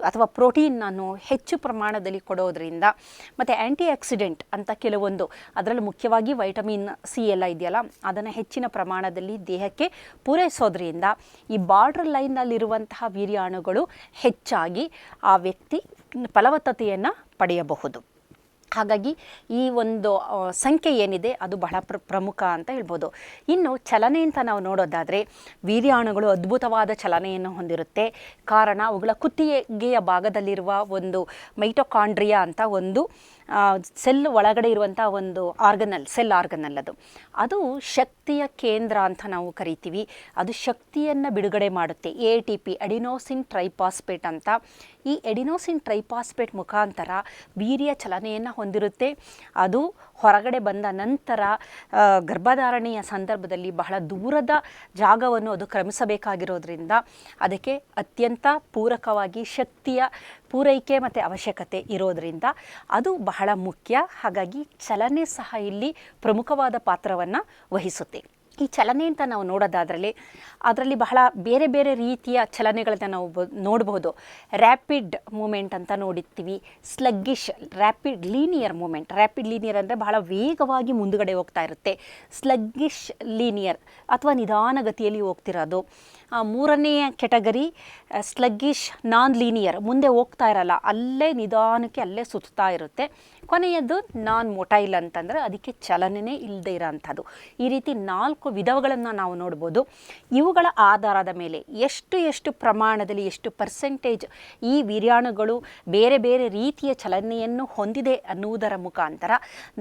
ಅಥವಾ ಪ್ರೋಟೀನನ್ನು ಹೆಚ್ಚು ಪ್ರಮಾಣದಲ್ಲಿ ಕೊಡೋದ್ರಿಂದ, ಮತ್ತು ಆ್ಯಂಟಿ ಆಕ್ಸಿಡೆಂಟ್ ಅಂತ ಕೆಲವೊಂದು, ಅದರಲ್ಲಿ ಮುಖ್ಯವಾಗಿ ವೈಟಮಿನ್ ಸಿ ಎಲ್ಲ ಇದೆಯಲ್ಲ, ಅದನ್ನು ಹೆಚ್ಚಿನ ಪ್ರಮಾಣದಲ್ಲಿ ದೇಹಕ್ಕೆ ಪೂರೈಸೋದ್ರಿಂದ ಈ ಬಾರ್ಡರ್ ಲೈನ್ನಲ್ಲಿರುವಂತಹ ವೀರ್ಯಾಣು ಹೆಚ್ಚಾಗಿ ಆ ವ್ಯಕ್ತಿ ಫಲವತ್ತತೆಯನ್ನು ಪಡೆಯಬಹುದು. ಹಾಗಾಗಿ ಈ ಒಂದು ಸಂಖ್ಯೆ ಏನಿದೆ ಅದು ಬಹಳ ಪ್ರಮುಖ ಅಂತ ಹೇಳ್ಬೋದು. ಇನ್ನು ಚಲನೆ ಅಂತ ನಾವು ನೋಡೋದಾದರೆ, ವೀರ್ಯಾಣುಗಳು ಅದ್ಭುತವಾದ ಚಲನೆಯನ್ನು ಹೊಂದಿರುತ್ತೆ. ಕಾರಣ ಅವುಗಳ ಕುತ್ತಿಗೆಯ ಭಾಗದಲ್ಲಿರುವ ಒಂದು ಮೈಟೊಕಾಂಡ್ರಿಯಾ ಅಂತ ಒಂದು ಸೆಲ್ ಒಳಗಡೆ ಇರುವಂಥ ಒಂದು ಸೆಲ್ ಆರ್ಗನಲ್ ಅದು ಶಕ್ತಿಯ ಕೇಂದ್ರ ಅಂತ ನಾವು ಕರಿತೀವಿ. ಅದು ಶಕ್ತಿಯನ್ನು ಬಿಡುಗಡೆ ಮಾಡುತ್ತೆ. ATP ಅಡಿನೋಸಿನ್ ಟ್ರೈಪಾಸ್ಪೇಟ್ ಅಂತ. ಈ ಅಡಿನೋಸಿನ್ ಟ್ರೈಪಾಸ್ಪೇಟ್ ಮುಖಾಂತರ ವೀರ್ಯ ಚಲನೆಯನ್ನು ಹೊಂದಿರುತ್ತೆ. ಅದು ಹೊರಗಡೆ ಬಂದ ನಂತರ ಗರ್ಭಧಾರಣೆಯ ಸಂದರ್ಭದಲ್ಲಿ ಬಹಳ ದೂರದ ಜಾಗವನ್ನು ಅದು ಕ್ರಮಿಸಬೇಕಾಗಿರೋದ್ರಿಂದ ಅದಕ್ಕೆ ಅತ್ಯಂತ ಪೂರಕವಾಗಿ ಶಕ್ತಿಯ ಪೂರೈಕೆ ಮತ್ತು ಅವಶ್ಯಕತೆ ಇರೋದರಿಂದ ಅದು ಬಹಳ ಮುಖ್ಯ. ಹಾಗಾಗಿ ಚಲನೆ ಸಹ ಇಲ್ಲಿ ಪ್ರಮುಖವಾದ ಪಾತ್ರವನ್ನು ವಹಿಸುತ್ತೆ. ಈ ಚಲನೆ ಅಂತ ನಾವು ಅದರಲ್ಲಿ ಬಹಳ ಬೇರೆ ಬೇರೆ ರೀತಿಯ ಚಲನೆಗಳನ್ನ ನಾವು ನೋಡಬಹುದು. ರ್ಯಾಪಿಡ್ ಮೂಮೆಂಟ್ ಅಂತ ನೋಡಿರ್ತೀವಿ, sluggish, rapid linear movement. Rapid linear ಅಂದರೆ ಬಹಳ ವೇಗವಾಗಿ ಮುಂದುಗಡೆ ಹೋಗ್ತಾ ಇರುತ್ತೆ. ಸ್ಲಗ್ಗಿಶ್ ಲೀನಿಯರ್ ಅಥವಾ ನಿಧಾನಗತಿಯಲ್ಲಿ ಹೋಗ್ತಿರೋದು. ಮೂರನೆಯ ಕೆಟಗರಿ ಸ್ಲಗ್ಗಿಶ್ ನಾನ್ ಲೀನಿಯರ್, ಮುಂದೆ ಹೋಗ್ತಾ ಇರಲ್ಲ, ಅಲ್ಲೇ ನಿಧಾನಕ್ಕೆ ಅಲ್ಲೇ ಸುತ್ತಾ ಇರುತ್ತೆ. ಕೊನೆಯದು ನಾನ್ ಮೊಟೈಲ್ ಅಂತಂದರೆ ಅದಕ್ಕೆ ಚಲನೆಯೇ ಇಲ್ಲದೆ ಇರೋಂಥದ್ದು. ಈ ರೀತಿ 4 ವಿಧಗಳನ್ನು ನಾವು ನೋಡ್ಬೋದು. ಇವುಗಳ ಆಧಾರದ ಮೇಲೆ ಎಷ್ಟು ಪ್ರಮಾಣದಲ್ಲಿ ಎಷ್ಟು ಪರ್ಸೆಂಟೇಜ್ ಈ ವೀರ್ಯಾಣುಗಳು ಬೇರೆ ಬೇರೆ ರೀತಿಯ ಚಲನೆಯನ್ನು ಹೊಂದಿದೆ ಅನ್ನುವುದರ ಮುಖಾಂತರ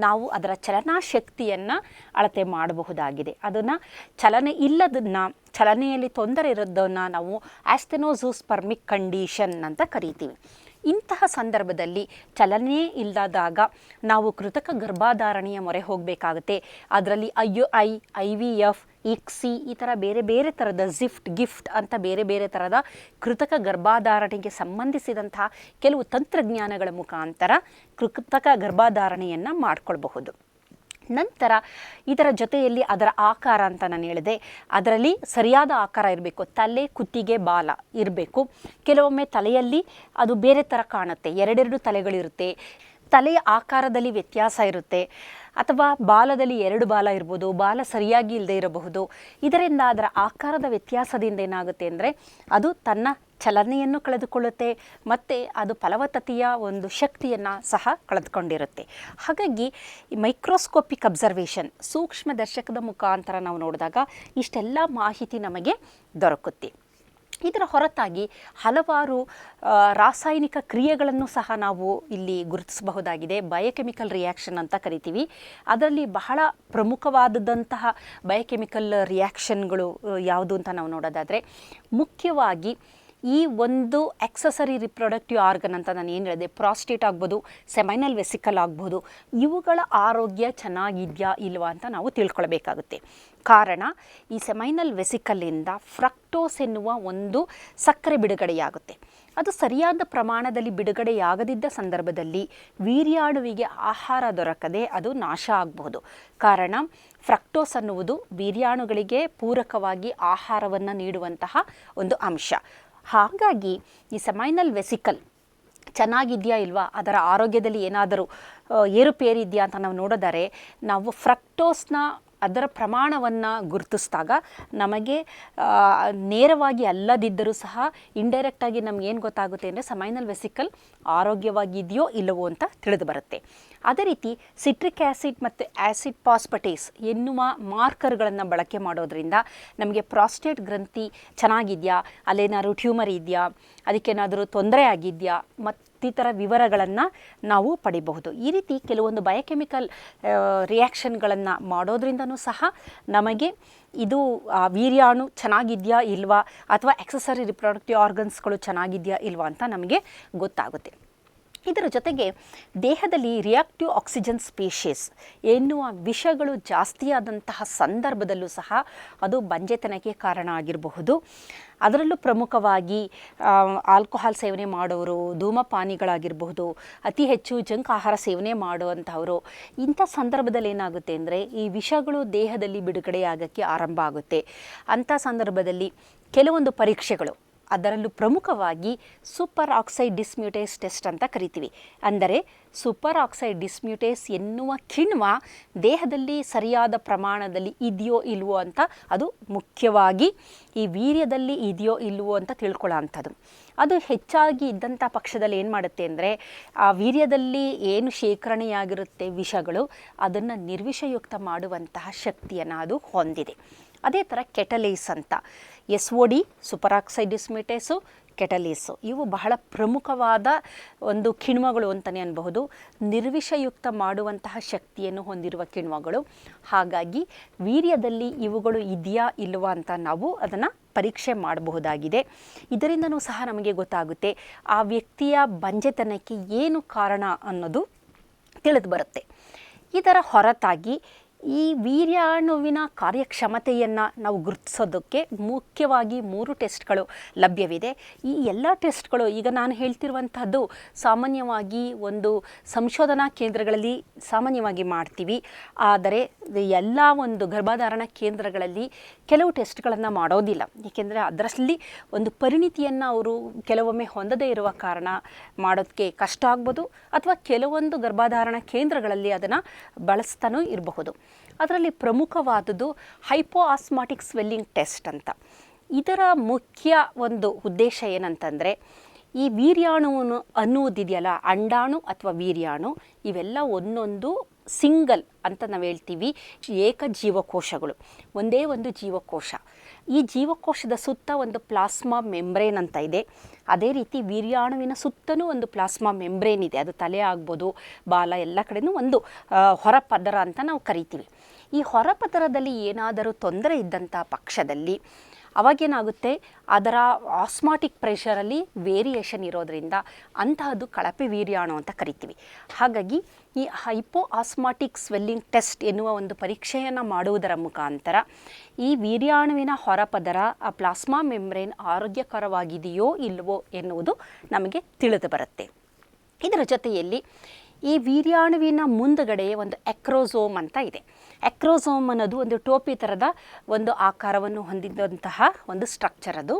ನಾವು ಅದರ ಚಲನಾ ಶಕ್ತಿಯನ್ನು ಅಳತೆ ಮಾಡಬಹುದಾಗಿದೆ. ಅದನ್ನು ಚಲನೆ ಇಲ್ಲದನ್ನು, ಚಲನೆಯಲ್ಲಿ ತೊಂದರೆ ಇರೋದನ್ನು ನಾವು ಆಸ್ಥೆನೋಝೂಸ್ಪರ್ಮಿಕ್ ಕಂಡೀಷನ್ ಅಂತ ಕರಿತೀವಿ. ಇಂತಹ ಸಂದರ್ಭದಲ್ಲಿ ಚಲನೆ ಇಲ್ಲದಾಗ ನಾವು ಕೃತಕ ಗರ್ಭಧಾರಣೆಯ ಮೊರೆ ಹೋಗಬೇಕಾಗುತ್ತೆ. ಅದರಲ್ಲಿ IVF, ICSI ಈ ಥರ ಬೇರೆ ಬೇರೆ ಥರದ ಗಿಫ್ಟ್ ಅಂತ ಬೇರೆ ಬೇರೆ ಥರದ ಕೃತಕ ಗರ್ಭಧಾರಣೆಗೆ ಸಂಬಂಧಿಸಿದಂತಹ ಕೆಲವು ತಂತ್ರಜ್ಞಾನಗಳ ಮುಖಾಂತರ ಕೃತಕ ಗರ್ಭಧಾರಣೆಯನ್ನು ಮಾಡಿಕೊಳ್ಬಹುದು. ನಂತರ ಇದರ ಜೊತೆಯಲ್ಲಿ ಅದರ ಆಕಾರ ಅಂತ ನಾನು ಹೇಳಿದೆ, ಅದರಲ್ಲಿ ಸರಿಯಾದ ಆಕಾರ ಇರಬೇಕು. ತಲೆ, ಕುತ್ತಿಗೆ, ಬಾಲ ಇರಬೇಕು. ಕೆಲವೊಮ್ಮೆ ತಲೆಯಲ್ಲಿ ಅದು ಬೇರೆ ಥರ ಕಾಣುತ್ತೆ, 2 ತಲೆಗಳಿರುತ್ತೆ. ತಲೆಯ ಆಕಾರದಲ್ಲಿ ವ್ಯತ್ಯಾಸ ಇರುತ್ತೆ, ಅಥವಾ ಬಾಲದಲ್ಲಿ 2 ಬಾಲ ಇರ್ಬೋದು, ಬಾಲ ಸರಿಯಾಗಿ ಇಲ್ಲದೆ ಇರಬಹುದು. ಇದರಿಂದ ಅದರ ಆಕಾರದ ವ್ಯತ್ಯಾಸದಿಂದ ಏನಾಗುತ್ತೆ ಅಂದರೆ ಅದು ತನ್ನ ಚಲನೆಯನ್ನು ಕಳೆದುಕೊಳ್ಳುತ್ತೆ ಮತ್ತು ಅದು ಫಲವತ್ತತೆಯ ಒಂದು ಶಕ್ತಿಯನ್ನು ಸಹ ಕಳೆದುಕೊಂಡಿರುತ್ತೆ. ಹಾಗಾಗಿ ಮೈಕ್ರೋಸ್ಕೋಪಿಕ್ ಅಬ್ಸರ್ವೇಷನ್, ಸೂಕ್ಷ್ಮ ದರ್ಶಕದ ಮುಖಾಂತರ ನಾವು ನೋಡಿದಾಗ ಇಷ್ಟೆಲ್ಲ ಮಾಹಿತಿ ನಮಗೆ ದೊರಕುತ್ತೆ. ಇದರ ಹೊರತಾಗಿ ಹಲವಾರು ರಾಸಾಯನಿಕ ಕ್ರಿಯೆಗಳನ್ನು ಸಹ ನಾವು ಇಲ್ಲಿ ಗುರುತಿಸಬಹುದಾಗಿದೆ. ಬಯೋಕೆಮಿಕಲ್ ರಿಯಾಕ್ಷನ್ ಅಂತ ಕರಿತೀವಿ. ಅದರಲ್ಲಿ ಬಹಳ ಪ್ರಮುಖವಾದಂತಹ ಬಯೋಕೆಮಿಕಲ್ ರಿಯಾಕ್ಷನ್ಗಳು ಯಾವುದು ಅಂತ ನಾವು ನೋಡೋದಾದರೆ, ಮುಖ್ಯವಾಗಿ ಈ ಒಂದು ಆಕ್ಸೆಸರಿ ರಿಪ್ರೊಡಕ್ಟಿವ್ ಆರ್ಗನ್ ಅಂತ ನಾನು ಏನು ಹೇಳಿದೆ, ಪ್ರಾಸ್ಟೇಟ್ ಆಗ್ಬೋದು, ಸೆಮೈನಲ್ ವೆಸಿಕಲ್ ಆಗ್ಬೋದು, ಇವುಗಳ ಆರೋಗ್ಯ ಚೆನ್ನಾಗಿದೆಯಾ ಇಲ್ವಾ ಅಂತ ನಾವು ತಿಳ್ಕೊಳ್ಬೇಕಾಗುತ್ತೆ. ಕಾರಣ ಈ ಸೆಮೈನಲ್ ವೆಸಿಕಲ್ಲಿಂದ ಫ್ರಕ್ಟೋಸ್ ಎನ್ನುವ ಒಂದು ಸಕ್ಕರೆ ಬಿಡುಗಡೆಯಾಗುತ್ತೆ. ಅದು ಸರಿಯಾದ ಪ್ರಮಾಣದಲ್ಲಿ ಬಿಡುಗಡೆಯಾಗದಿದ್ದ ಸಂದರ್ಭದಲ್ಲಿ ವೀರ್ಯಾಣುವಿಗೆ ಆಹಾರ ದೊರಕದೆ ಅದು ನಾಶ ಆಗಬಹುದು. ಕಾರಣ ಫ್ರಕ್ಟೋಸ್ ಅನ್ನುವುದು ವೀರ್ಯಾಣುಗಳಿಗೆ ಪೂರಕವಾಗಿ ಆಹಾರವನ್ನು ನೀಡುವಂತಹ ಒಂದು ಅಂಶ. ಹಾಗಾಗಿ ಈ ಸೆಮೈನಲ್ ವೆಸಿಕಲ್ ಚೆನ್ನಾಗಿದೆಯಾ ಇಲ್ವಾ, ಅದರ ಆರೋಗ್ಯದಲ್ಲಿ ಏನಾದರೂ ಏರುಪೇರಿದೆಯಾ ಅಂತ ನಾವು ನೋಡಿದರೆ ನಾವು ಫ್ರಕ್ಟೋಸ್ನ ಅದರ ಪ್ರಮಾಣವನ್ನು ಗುರುತಿಸಿದಾಗ ನಮಗೆ ನೇರವಾಗಿ ಅಲ್ಲದಿದ್ದರೂ ಸಹ ಇಂಡೈರೆಕ್ಟಾಗಿ ನಮಗೇನು ಗೊತ್ತಾಗುತ್ತೆ ಅಂದರೆ ಸೆಮೈನಲ್ ವೆಸಿಕಲ್ ಆರೋಗ್ಯವಾಗಿದೆಯೋ ಇಲ್ಲವೋ ಅಂತ ತಿಳಿದು ಬರುತ್ತೆ. ಅದೇ ರೀತಿ ಸಿಟ್ರಿಕ್ ಆ್ಯಸಿಡ್ ಮತ್ತು ಆ್ಯಸಿಡ್ ಫಾಸ್ಫಟೇಸ್ ಎನ್ನುವ ಮಾರ್ಕರ್ಗಳನ್ನು ಬಳಕೆ ಮಾಡೋದ್ರಿಂದ ನಮಗೆ ಪ್ರಾಸ್ಟೇಟ್ ಗ್ರಂಥಿ ಚೆನ್ನಾಗಿದೆಯಾ, ಅಲ್ಲೇನಾದ್ರು ಟ್ಯೂಮರ್ ಇದೆಯಾ, ಅದಕ್ಕೇನಾದರೂ ತೊಂದರೆ ಆಗಿದೆಯಾ ಮತ್ತಿತರ ವಿವರಗಳನ್ನು ನಾವು ಪಡಿಬಹುದು. ಈ ರೀತಿ ಕೆಲವೊಂದು ಬಯೋಕೆಮಿಕಲ್ ರಿಯಾಕ್ಷನ್ಗಳನ್ನು ಮಾಡೋದ್ರಿಂದನೂ ಸಹ ನಮಗೆ ಇದು ವೀರ್ಯಾಣು ಚೆನ್ನಾಗಿದೆಯಾ ಇಲ್ವಾ ಅಥವಾ ಎಕ್ಸಸರಿ ರಿಪ್ರೊಡಕ್ಟಿವ್ ಆರ್ಗನ್ಸ್ಗಳು ಚೆನ್ನಾಗಿದೆಯಾ ಇಲ್ವಾ ಅಂತ ನಮಗೆ ಗೊತ್ತಾಗುತ್ತೆ. ಇದರ ಜೊತೆಗೆ ದೇಹದಲ್ಲಿ ರಿಯಾಕ್ಟಿವ್ ಆಕ್ಸಿಜನ್ ಸ್ಪೀಷೀಸ್ ಎನ್ನುವ ವಿಷಗಳು ಜಾಸ್ತಿಯಾದಂತಹ ಸಂದರ್ಭದಲ್ಲೂ ಸಹ ಅದು ಬಂಜೆತನಕ್ಕೆ ಕಾರಣ ಆಗಿರಬಹುದು. ಅದರಲ್ಲೂ ಪ್ರಮುಖವಾಗಿ ಆಲ್ಕೋಹಾಲ್ ಸೇವನೆ ಮಾಡೋರು, ಧೂಮಪಾನಿಗಳಾಗಿರಬಹುದು, ಅತಿ ಹೆಚ್ಚು ಜಂಕ್ ಆಹಾರ ಸೇವನೆ ಮಾಡುವಂಥವರು, ಇಂಥ ಸಂದರ್ಭದಲ್ಲಿ ಏನಾಗುತ್ತೆ ಅಂದರೆ ಈ ವಿಷಗಳು ದೇಹದಲ್ಲಿ ಬಿಡುಗಡೆಯಾಗೋಕ್ಕೆ ಆರಂಭ ಆಗುತ್ತೆ. ಅಂಥ ಸಂದರ್ಭದಲ್ಲಿ ಕೆಲವೊಂದು ಪರೀಕ್ಷೆಗಳು, ಅದರಲ್ಲೂ ಪ್ರಮುಖವಾಗಿ ಸೂಪರ್ ಆಕ್ಸೈಡ್ ಡಿಸ್ಮ್ಯೂಟೇಸ್ ಟೆಸ್ಟ್ ಅಂತ ಕರಿತೀವಿ. ಅಂದರೆ ಸೂಪರ್ ಆಕ್ಸೈಡ್ ಡಿಸ್ಮ್ಯೂಟೇಸ್ ಎನ್ನುವ ಕಿಣ್ವ ದೇಹದಲ್ಲಿ ಸರಿಯಾದ ಪ್ರಮಾಣದಲ್ಲಿ ಇದೆಯೋ ಇಲ್ವೋ ಅಂತ ಅದು ಮುಖ್ಯವಾಗಿ ಈ ವೀರ್ಯದಲ್ಲಿ ಇದೆಯೋ ಇಲ್ವೋ ಅಂತ ತಿಳ್ಕೊಳ್ಳೋ ಅಂಥದ್ದು. ಅದು ಹೆಚ್ಚಾಗಿ ಇದ್ದಂಥ ಪಕ್ಷದಲ್ಲಿ ಏನು ಮಾಡುತ್ತೆ ಅಂದರೆ ಆ ವೀರ್ಯದಲ್ಲಿ ಏನು ಶೇಖರಣೆಯಾಗಿರುತ್ತೆ ವಿಷಗಳು ಅದನ್ನು ನಿರ್ವಿಷಯುಕ್ತ ಮಾಡುವಂತಹ ಶಕ್ತಿಯನ್ನು ಅದು ಹೊಂದಿದೆ. ಅದೇ ಥರ ಕೆಟಲೇಸ್ ಅಂತ, SOD ಸೂಪರ್ ಆಕ್ಸೈಡ್ ಡಿಸ್ಮ್ಯೂಟೇಸು, ಕೆಟಲೇಸು ಇವು ಬಹಳ ಪ್ರಮುಖವಾದ ಒಂದು ಕಿಣ್ವಗಳು ಅಂತಲೇ ಅನ್ಬಹುದು. ನಿರ್ವಿಷಯುಕ್ತ ಮಾಡುವಂತಹ ಶಕ್ತಿಯನ್ನು ಹೊಂದಿರುವ ಕಿಣ್ವಗಳು. ಹಾಗಾಗಿ ವೀರ್ಯದಲ್ಲಿ ಇವುಗಳು ಇದೆಯಾ ಇಲ್ವಾ ಅಂತ ನಾವು ಅದನ್ನು ಪರೀಕ್ಷೆ ಮಾಡಬಹುದಾಗಿದೆ. ಇದರಿಂದನೂ ಸಹ ನಮಗೆ ಗೊತ್ತಾಗುತ್ತೆ ಆ ವ್ಯಕ್ತಿಯ ಬಂಜೆತನಕ್ಕೆ ಏನು ಕಾರಣ ಅನ್ನೋದು ತಿಳಿದು ಬರುತ್ತೆ. ಇದರ ಹೊರತಾಗಿ ಈ ವೀರ್ಯಾಣುವಿನ ಕಾರ್ಯಕ್ಷಮತೆಯನ್ನು ನಾವು ಗುರುತಿಸೋದಕ್ಕೆ ಮುಖ್ಯವಾಗಿ 3 ಟೆಸ್ಟ್ಗಳು ಲಭ್ಯವಿದೆ. ಈ ಎಲ್ಲ ಟೆಸ್ಟ್ಗಳು ಈಗ ನಾನು ಹೇಳ್ತಿರುವಂಥದ್ದು ಸಾಮಾನ್ಯವಾಗಿ ಒಂದು ಸಂಶೋಧನಾ ಕೇಂದ್ರಗಳಲ್ಲಿ ಸಾಮಾನ್ಯವಾಗಿ ಮಾಡ್ತೀವಿ. ಆದರೆ ಎಲ್ಲ ಒಂದು ಗರ್ಭಧಾರಣ ಕೇಂದ್ರಗಳಲ್ಲಿ ಕೆಲವು ಟೆಸ್ಟ್ಗಳನ್ನು ಮಾಡೋದಿಲ್ಲ. ಏಕೆಂದರೆ ಅದರಲ್ಲಿ ಒಂದು ಪರಿಣಿತಿಯನ್ನು ಅವರು ಕೆಲವೊಮ್ಮೆ ಹೊಂದದೇ ಇರುವ ಕಾರಣ ಮಾಡೋದಕ್ಕೆ ಕಷ್ಟ ಆಗ್ಬೋದು, ಅಥವಾ ಕೆಲವೊಂದು ಗರ್ಭಧಾರಣ ಕೇಂದ್ರಗಳಲ್ಲಿ ಅದನ್ನು ಬಳಸ್ತಾನೂ ಇರಬಹುದು. ಅದರಲ್ಲಿ ಪ್ರಮುಖವಾದುದು ಹೈಪೋಆಸ್ಮಾಟಿಕ್ ಸ್ವೆಲ್ಲಿಂಗ್ ಟೆಸ್ಟ್ ಅಂತ. ಇದರ ಮುಖ್ಯ ಒಂದು ಉದ್ದೇಶ ಏನಂತಂದರೆ ಈ ವೀರ್ಯಾಣುವನ್ನು ಅನ್ನುವುದಿದೆಯಲ್ಲ, ಅಂಡಾಣು ಅಥವಾ ವೀರ್ಯಾಣು ಇವೆಲ್ಲ ಒಂದೊಂದು ಸಿಂಗಲ್ ಅಂತ ನಾವು ಹೇಳ್ತೀವಿ, ಏಕಜೀವಕೋಶಗಳು, ಒಂದೇ ಒಂದು ಜೀವಕೋಶ. ಈ ಜೀವಕೋಶದ ಸುತ್ತ ಒಂದು ಪ್ಲಾಸ್ಮಾ ಮೆಂಬ್ರೇನ್ ಅಂತ ಇದೆ. ಅದೇ ರೀತಿ ವೀರ್ಯಾಣುವಿನ ಸುತ್ತಲೂ ಒಂದು ಪ್ಲಾಸ್ಮಾ ಮೆಂಬ್ರೇನ್ ಇದೆ. ಅದು ತಲೆ ಆಗ್ಬೋದು, ಬಾಲ, ಎಲ್ಲ ಕಡೆಯೂ ಒಂದು ಹೊರಪದರ ಅಂತ ನಾವು ಕರಿತೀವಿ. ಈ ಹೊರಪದರದಲ್ಲಿ ಏನಾದರೂ ತೊಂದರೆ ಇದ್ದಂಥ ಪಕ್ಷದಲ್ಲಿ ಅವಾಗೇನಾಗುತ್ತೆ, ಅದರ ಆಸ್ಮಾಟಿಕ್ ಪ್ರೆಷರಲ್ಲಿ ವೇರಿಯೇಷನ್ ಇರೋದರಿಂದ ಅಂತಹದ್ದು ಕಳಪೆ ವೀರ್ಯಾಣು ಅಂತ ಕರಿತೀವಿ. ಹಾಗಾಗಿ ಈ ಹೈಪೋ ಆಸ್ಮಾಟಿಕ್ ಸ್ವೆಲ್ಲಿಂಗ್ ಟೆಸ್ಟ್ ಎನ್ನುವ ಒಂದು ಪರೀಕ್ಷೆಯನ್ನು ಮಾಡುವುದರ ಮುಖಾಂತರ ಈ ವೀರ್ಯಾಣುವಿನ ಹೊರಪದರ ಆ ಪ್ಲಾಸ್ಮಾ ಮೆಂಬ್ರೇನ್ ಆರೋಗ್ಯಕರವಾಗಿದೆಯೋ ಇಲ್ಲವೋ ಎನ್ನುವುದು ನಮಗೆ ತಿಳಿದು ಬರುತ್ತೆ. ಇದರ ಜೊತೆಯಲ್ಲಿ ಈ ವೀರ್ಯಾಣುವಿನ ಮುಂದುಗಡೆ ಒಂದು ಎಕ್ರೋಸೋಮ್ ಅಂತ ಇದೆ. ಎಕ್ರೋಸೋಮ್ ಅನ್ನೋದು ಒಂದು ಟೋಪಿ ಥರದ ಒಂದು ಆಕಾರವನ್ನು ಹೊಂದಿದಂತಹ ಒಂದು ಸ್ಟ್ರಕ್ಚರ್. ಅದು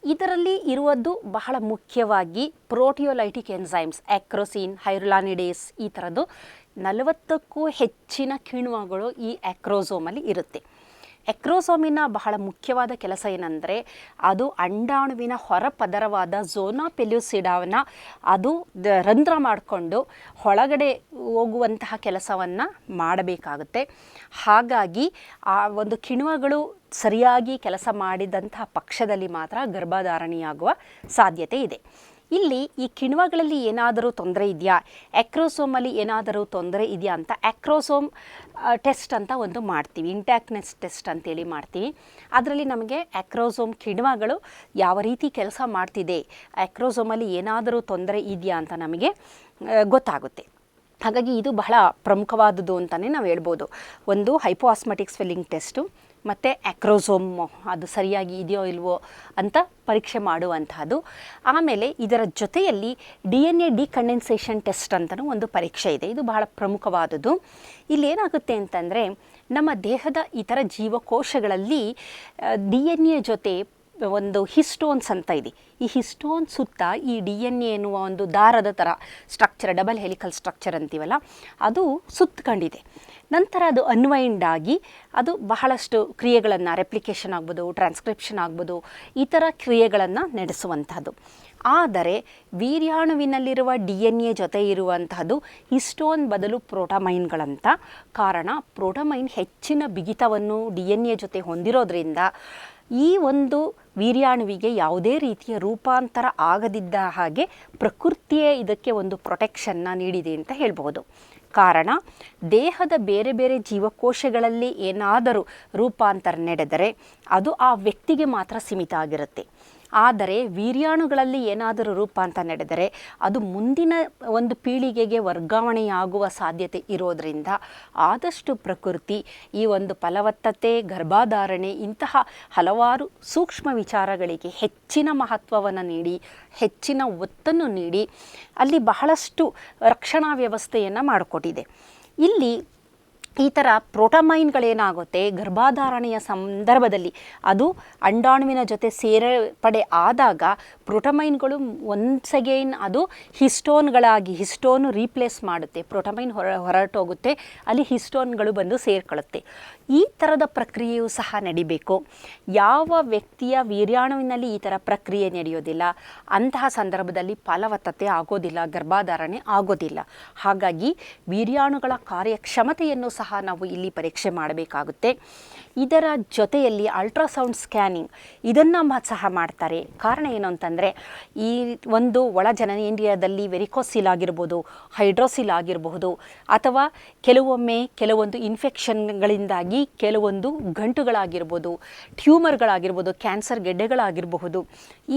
ಇದರಲ್ಲಿ ಇರುವುದು ಬಹಳ ಮುಖ್ಯವಾಗಿ ಪ್ರೋಟಿಯೋಲೈಟಿಕ್ ಎನ್ಸೈಮ್ಸ್, ಎಕ್ರೋಸಿನ್, ಹೈರುಲಾನಿಡೇಸ್, ಈ ಥರದ್ದು 40ಕ್ಕೂ ಹೆಚ್ಚಿನ ಕಿಣ್ವಗಳು ಈ ಎಕ್ರೋಸೋಮಲ್ಲಿ ಇರುತ್ತೆ. ಎಕ್ರೋಸೋಮಿನ ಬಹಳ ಮುಖ್ಯವಾದ ಕೆಲಸ ಏನಂದರೆ ಅದು ಅಂಡಾಣುವಿನ ಹೊರಪದರವಾದ ಝೋನಾ ಪೆಲ್ಯುಸಿಡಾವನ್ನು ಅದು ರಂಧ್ರ ಮಾಡಿಕೊಂಡು ಒಳಗಡೆ ಹೋಗುವಂತಹ ಕೆಲಸವನ್ನು ಮಾಡಬೇಕಾಗುತ್ತೆ. ಹಾಗಾಗಿ ಆ ಒಂದು ಕಿಣ್ವಗಳು ಸರಿಯಾಗಿ ಕೆಲಸ ಮಾಡಿದಂತಹ ಪಕ್ಷದಲ್ಲಿ ಮಾತ್ರ ಗರ್ಭಧಾರಣೆಯಾಗುವ ಸಾಧ್ಯತೆ ಇದೆ. ಇಲ್ಲಿ ಈ ಕಿಣ್ವಗಳಲ್ಲಿ ಏನಾದರೂ ತೊಂದರೆ ಇದೆಯಾ, ಎಕ್ರೋಸೋಮಲ್ಲಿ ಏನಾದರೂ ತೊಂದರೆ ಇದೆಯಾ ಅಂತ ಎಕ್ರೋಸೋಮ್ ಟೆಸ್ಟ್ ಅಂತ ಒಂದು ಮಾಡ್ತೀವಿ, ಇಂಟ್ಯಾಕ್ಟ್ನೆಸ್ ಟೆಸ್ಟ್ ಅಂತೇಳಿ ಮಾಡ್ತೀವಿ. ಅದರಲ್ಲಿ ನಮಗೆ ಎಕ್ರೋಸೋಮ್ ಕಿಣ್ವಗಳು ಯಾವ ರೀತಿ ಕೆಲಸ ಮಾಡ್ತಿದೆ, ಎಕ್ರೋಸೋಮಲ್ಲಿ ಏನಾದರೂ ತೊಂದರೆ ಇದೆಯಾ ಅಂತ ನಮಗೆ ಗೊತ್ತಾಗುತ್ತೆ. ಹಾಗಾಗಿ ಇದು ಬಹಳ ಪ್ರಮುಖವಾದುದು ಅಂತಲೇ ನಾವು ಹೇಳ್ಬೋದು. ಒಂದು ಹೈಪೋಆಸ್ಮೆಟಿಕ್ ಸ್ವೆಲ್ಲಿಂಗ್ ಟೆಸ್ಟು ಮತ್ತು ಆ್ಯಕ್ರೋಸೋಮ್ ಅದು ಸರಿಯಾಗಿ ಇದೆಯೋ ಇಲ್ವೋ ಅಂತ ಪರೀಕ್ಷೆ ಮಾಡುವಂತಹದ್ದು. ಆಮೇಲೆ ಇದರ ಜೊತೆಯಲ್ಲಿ DNA ಡಿಕಂಡೆನ್ಸೇಷನ್ ಟೆಸ್ಟ್ ಅಂತಲೂ ಒಂದು ಪರೀಕ್ಷೆ ಇದೆ. ಇದು ಬಹಳ ಪ್ರಮುಖವಾದುದು. ಇಲ್ಲೇನಾಗುತ್ತೆ ಅಂತಂದರೆ ನಮ್ಮ ದೇಹದ ಇತರ ಜೀವಕೋಶಗಳಲ್ಲಿ DNA ಜೊತೆ ಒಂದು ಹಿಸ್ಟೋನ್ಸ್ ಅಂತ ಇದೆ. ಈ ಹಿಸ್ಟೋನ್ ಸುತ್ತ ಈ DNA ಎನ್ನುವ ಒಂದು ದಾರದ ಥರ ಸ್ಟ್ರಕ್ಚರ್, ಡಬಲ್ ಹೆಲಿಕಲ್ ಸ್ಟ್ರಕ್ಚರ್ ಅಂತೀವಲ್ಲ, ಅದು ಸುತ್ತಕೊಂಡಿದೆ. ನಂತರ ಅದು ಅನ್ವೈಂಡ್ ಆಗಿ ಅದು ಬಹಳಷ್ಟು ಕ್ರಿಯೆಗಳನ್ನು, ರೆಪ್ಲಿಕೇಷನ್ ಆಗ್ಬೋದು, ಟ್ರಾನ್ಸ್ಕ್ರಿಪ್ಷನ್ ಆಗ್ಬೋದು, ಈ ಥರ ಕ್ರಿಯೆಗಳನ್ನು ನಡೆಸುವಂಥದ್ದು. ಆದರೆ ವೀರ್ಯಾಣುವಿನಲ್ಲಿರುವ DNA ಜೊತೆ ಇರುವಂತಹದ್ದು ಹಿಸ್ಟೋನ್ ಬದಲು ಪ್ರೋಟಮೈನ್ಗಳಂತ. ಕಾರಣ, ಪ್ರೋಟಮೈನ್ ಹೆಚ್ಚಿನ ಬಿಗಿತವನ್ನು DNA ಜೊತೆ ಹೊಂದಿರೋದ್ರಿಂದ ಈ ಒಂದು ವೀರ್ಯಾಣುವಿಗೆ ಯಾವುದೇ ರೀತಿಯ ರೂಪಾಂತರ ಆಗದಿದ್ದ ಹಾಗೆ ಪ್ರಕೃತಿಯೇ ಇದಕ್ಕೆ ಒಂದು ಪ್ರೊಟೆಕ್ಷನ್ನ ನೀಡಿದೆ ಅಂತ ಹೇಳ್ಬೋದು. ಕಾರಣ, ದೇಹದ ಬೇರೆ ಬೇರೆ ಜೀವಕೋಶಗಳಲ್ಲಿ ಏನಾದರೂ ರೂಪಾಂತರ ನಡೆದರೆ ಅದು ಆ ವ್ಯಕ್ತಿಗೆ ಮಾತ್ರ ಸೀಮಿತ ಆಗಿರುತ್ತೆ. ಆದರೆ ವೀರ್ಯಾಣುಗಳಲ್ಲಿ ಏನಾದರೂ ರೂಪಾಂತರ ನಡೆದರೆ ಅದು ಮುಂದಿನ ಒಂದು ಪೀಳಿಗೆಗೆ ವರ್ಗಾವಣೆಯಾಗುವ ಸಾಧ್ಯತೆ ಇರೋದರಿಂದ ಆದಷ್ಟು ಪ್ರಕೃತಿ ಈ ಒಂದು ಫಲವತ್ತತೆ, ಗರ್ಭಧಾರಣೆ ಇಂತಹ ಹಲವಾರು ಸೂಕ್ಷ್ಮ ವಿಚಾರಗಳಿಗೆ ಹೆಚ್ಚಿನ ಮಹತ್ವವನ್ನು ನೀಡಿ, ಹೆಚ್ಚಿನ ಒತ್ತನ್ನು ನೀಡಿ ಅಲ್ಲಿ ಬಹಳಷ್ಟು ರಕ್ಷಣಾ ವ್ಯವಸ್ಥೆಯನ್ನು ಮಾಡಿಕೊಟ್ಟಿದೆ. ಇಲ್ಲಿ ಈ ಥರ ಪ್ರೋಟಮೈನ್ಗಳೇನಾಗುತ್ತೆ, ಗರ್ಭಧಾರಣೆಯ ಸಂದರ್ಭದಲ್ಲಿ ಅದು ಅಂಡಾಣುವಿನ ಜೊತೆ ಸೇರ್ಪಡೆ ಆದಾಗ ಪ್ರೋಟಮೈನ್ಗಳು ಒನ್ಸ್ ಅಗೈನ್ ಅದು ಹಿಸ್ಟೋನ್ಗಳಾಗಿ, ಹಿಸ್ಟೋನು ರೀಪ್ಲೇಸ್ ಮಾಡುತ್ತೆ, ಪ್ರೋಟಮೈನ್ ಹೊರಟೋಗುತ್ತೆ, ಅಲ್ಲಿ ಹಿಸ್ಟೋನ್ಗಳು ಬಂದು ಸೇರ್ಕೊಳ್ಳುತ್ತೆ. ಈ ಥರದ ಪ್ರಕ್ರಿಯೆಯೂ ಸಹ ನಡಿಬೇಕು. ಯಾವ ವ್ಯಕ್ತಿಯ ವೀರ್ಯಾಣುವಿನಲ್ಲಿ ಈ ಥರ ಪ್ರಕ್ರಿಯೆ ನಡೆಯೋದಿಲ್ಲ ಅಂತಹ ಸಂದರ್ಭದಲ್ಲಿ ಫಲವತ್ತತೆ ಆಗೋದಿಲ್ಲ, ಗರ್ಭಧಾರಣೆ ಆಗೋದಿಲ್ಲ. ಹಾಗಾಗಿ ವೀರ್ಯಾಣುಗಳ ಕಾರ್ಯಕ್ಷಮತೆಯನ್ನು ಸಹ ನಾವು ಇಲ್ಲಿ ಪರೀಕ್ಷೆ ಮಾಡಬೇಕಾಗುತ್ತೆ. ಇದರ ಜೊತೆಯಲ್ಲಿ ಅಲ್ಟ್ರಾಸೌಂಡ್ ಸ್ಕ್ಯಾನಿಂಗ್ ಇದನ್ನು ಸಹ ಮಾಡ್ತಾರೆ. ಕಾರಣ ಏನು ಅಂತಂದರೆ, ಈ ಒಂದು ಒಳ ಜನನೇಂದ್ರಿಯದಲ್ಲಿ ವೆರಿಕೋಸಿಲ್ ಆಗಿರ್ಬೋದು, ಹೈಡ್ರೋಸಿಲ್ ಆಗಿರಬಹುದು, ಅಥವಾ ಕೆಲವೊಮ್ಮೆ ಕೆಲವೊಂದು ಇನ್ಫೆಕ್ಷನ್ಗಳಿಂದಾಗಿ ಕೆಲವೊಂದು ಗಂಟುಗಳಾಗಿರ್ಬೋದು, ಟ್ಯೂಮರ್ಗಳಾಗಿರ್ಬೋದು, ಕ್ಯಾನ್ಸರ್ ಗೆಡ್ಡೆಗಳಾಗಿರಬಹುದು.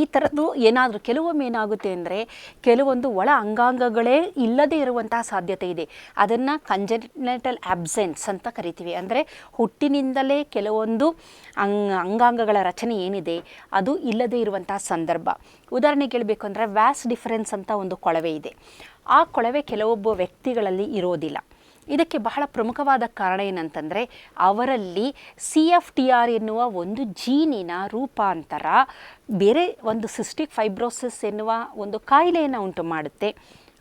ಈ ಥರದ್ದು ಏನಾದರೂ ಕೆಲವೊಮ್ಮೆ ಏನಾಗುತ್ತೆ ಅಂದರೆ ಕೆಲವೊಂದು ಒಳ ಅಂಗಾಂಗಗಳೇ ಇಲ್ಲದೇ ಇರುವಂತಹ ಸಾಧ್ಯತೆ ಇದೆ. ಅದನ್ನು ಕಂಜೆನಿಟಲ್ ಆಬ್ಸೆನ್ಸ್ ಅಂತ ಕರಿತೀವಿ. ಅಂದರೆ ಹುಟ್ಟಿನಿಂದಲೇ ಕೆಲವೊಂದು ಅಂಗಾಂಗಗಳ ರಚನೆ ಏನಿದೆ ಅದು ಇಲ್ಲದೇ ಇರುವಂತಹ ಸಂದರ್ಭ. ಉದಾಹರಣೆಗೆ ಹೇಳಬೇಕು ಅಂದರೆ ವ್ಯಾಸ್ ಡಿಫರೆನ್ಸ್ ಅಂತ ಒಂದು ಕೊಳವೆ ಇದೆ. ಆ ಕೊಳವೆ ಕೆಲವೊಬ್ಬ ವ್ಯಕ್ತಿಗಳಲ್ಲಿ ಇರೋದಿಲ್ಲ. ಇದಕ್ಕೆ ಬಹಳ ಪ್ರಮುಖವಾದ ಕಾರಣ ಏನಂತಂದರೆ ಅವರಲ್ಲಿ CFTR ಎನ್ನುವ ಒಂದು ಜೀನಿನ ರೂಪಾಂತರ ಬೇರೆ ಒಂದು ಸಿಸ್ಟಿಕ್ ಫೈಬ್ರೋಸಿಸ್ ಎನ್ನುವ ಒಂದು ಕಾಯಿಲೆಯನ್ನು ಉಂಟು ಮಾಡುತ್ತೆ.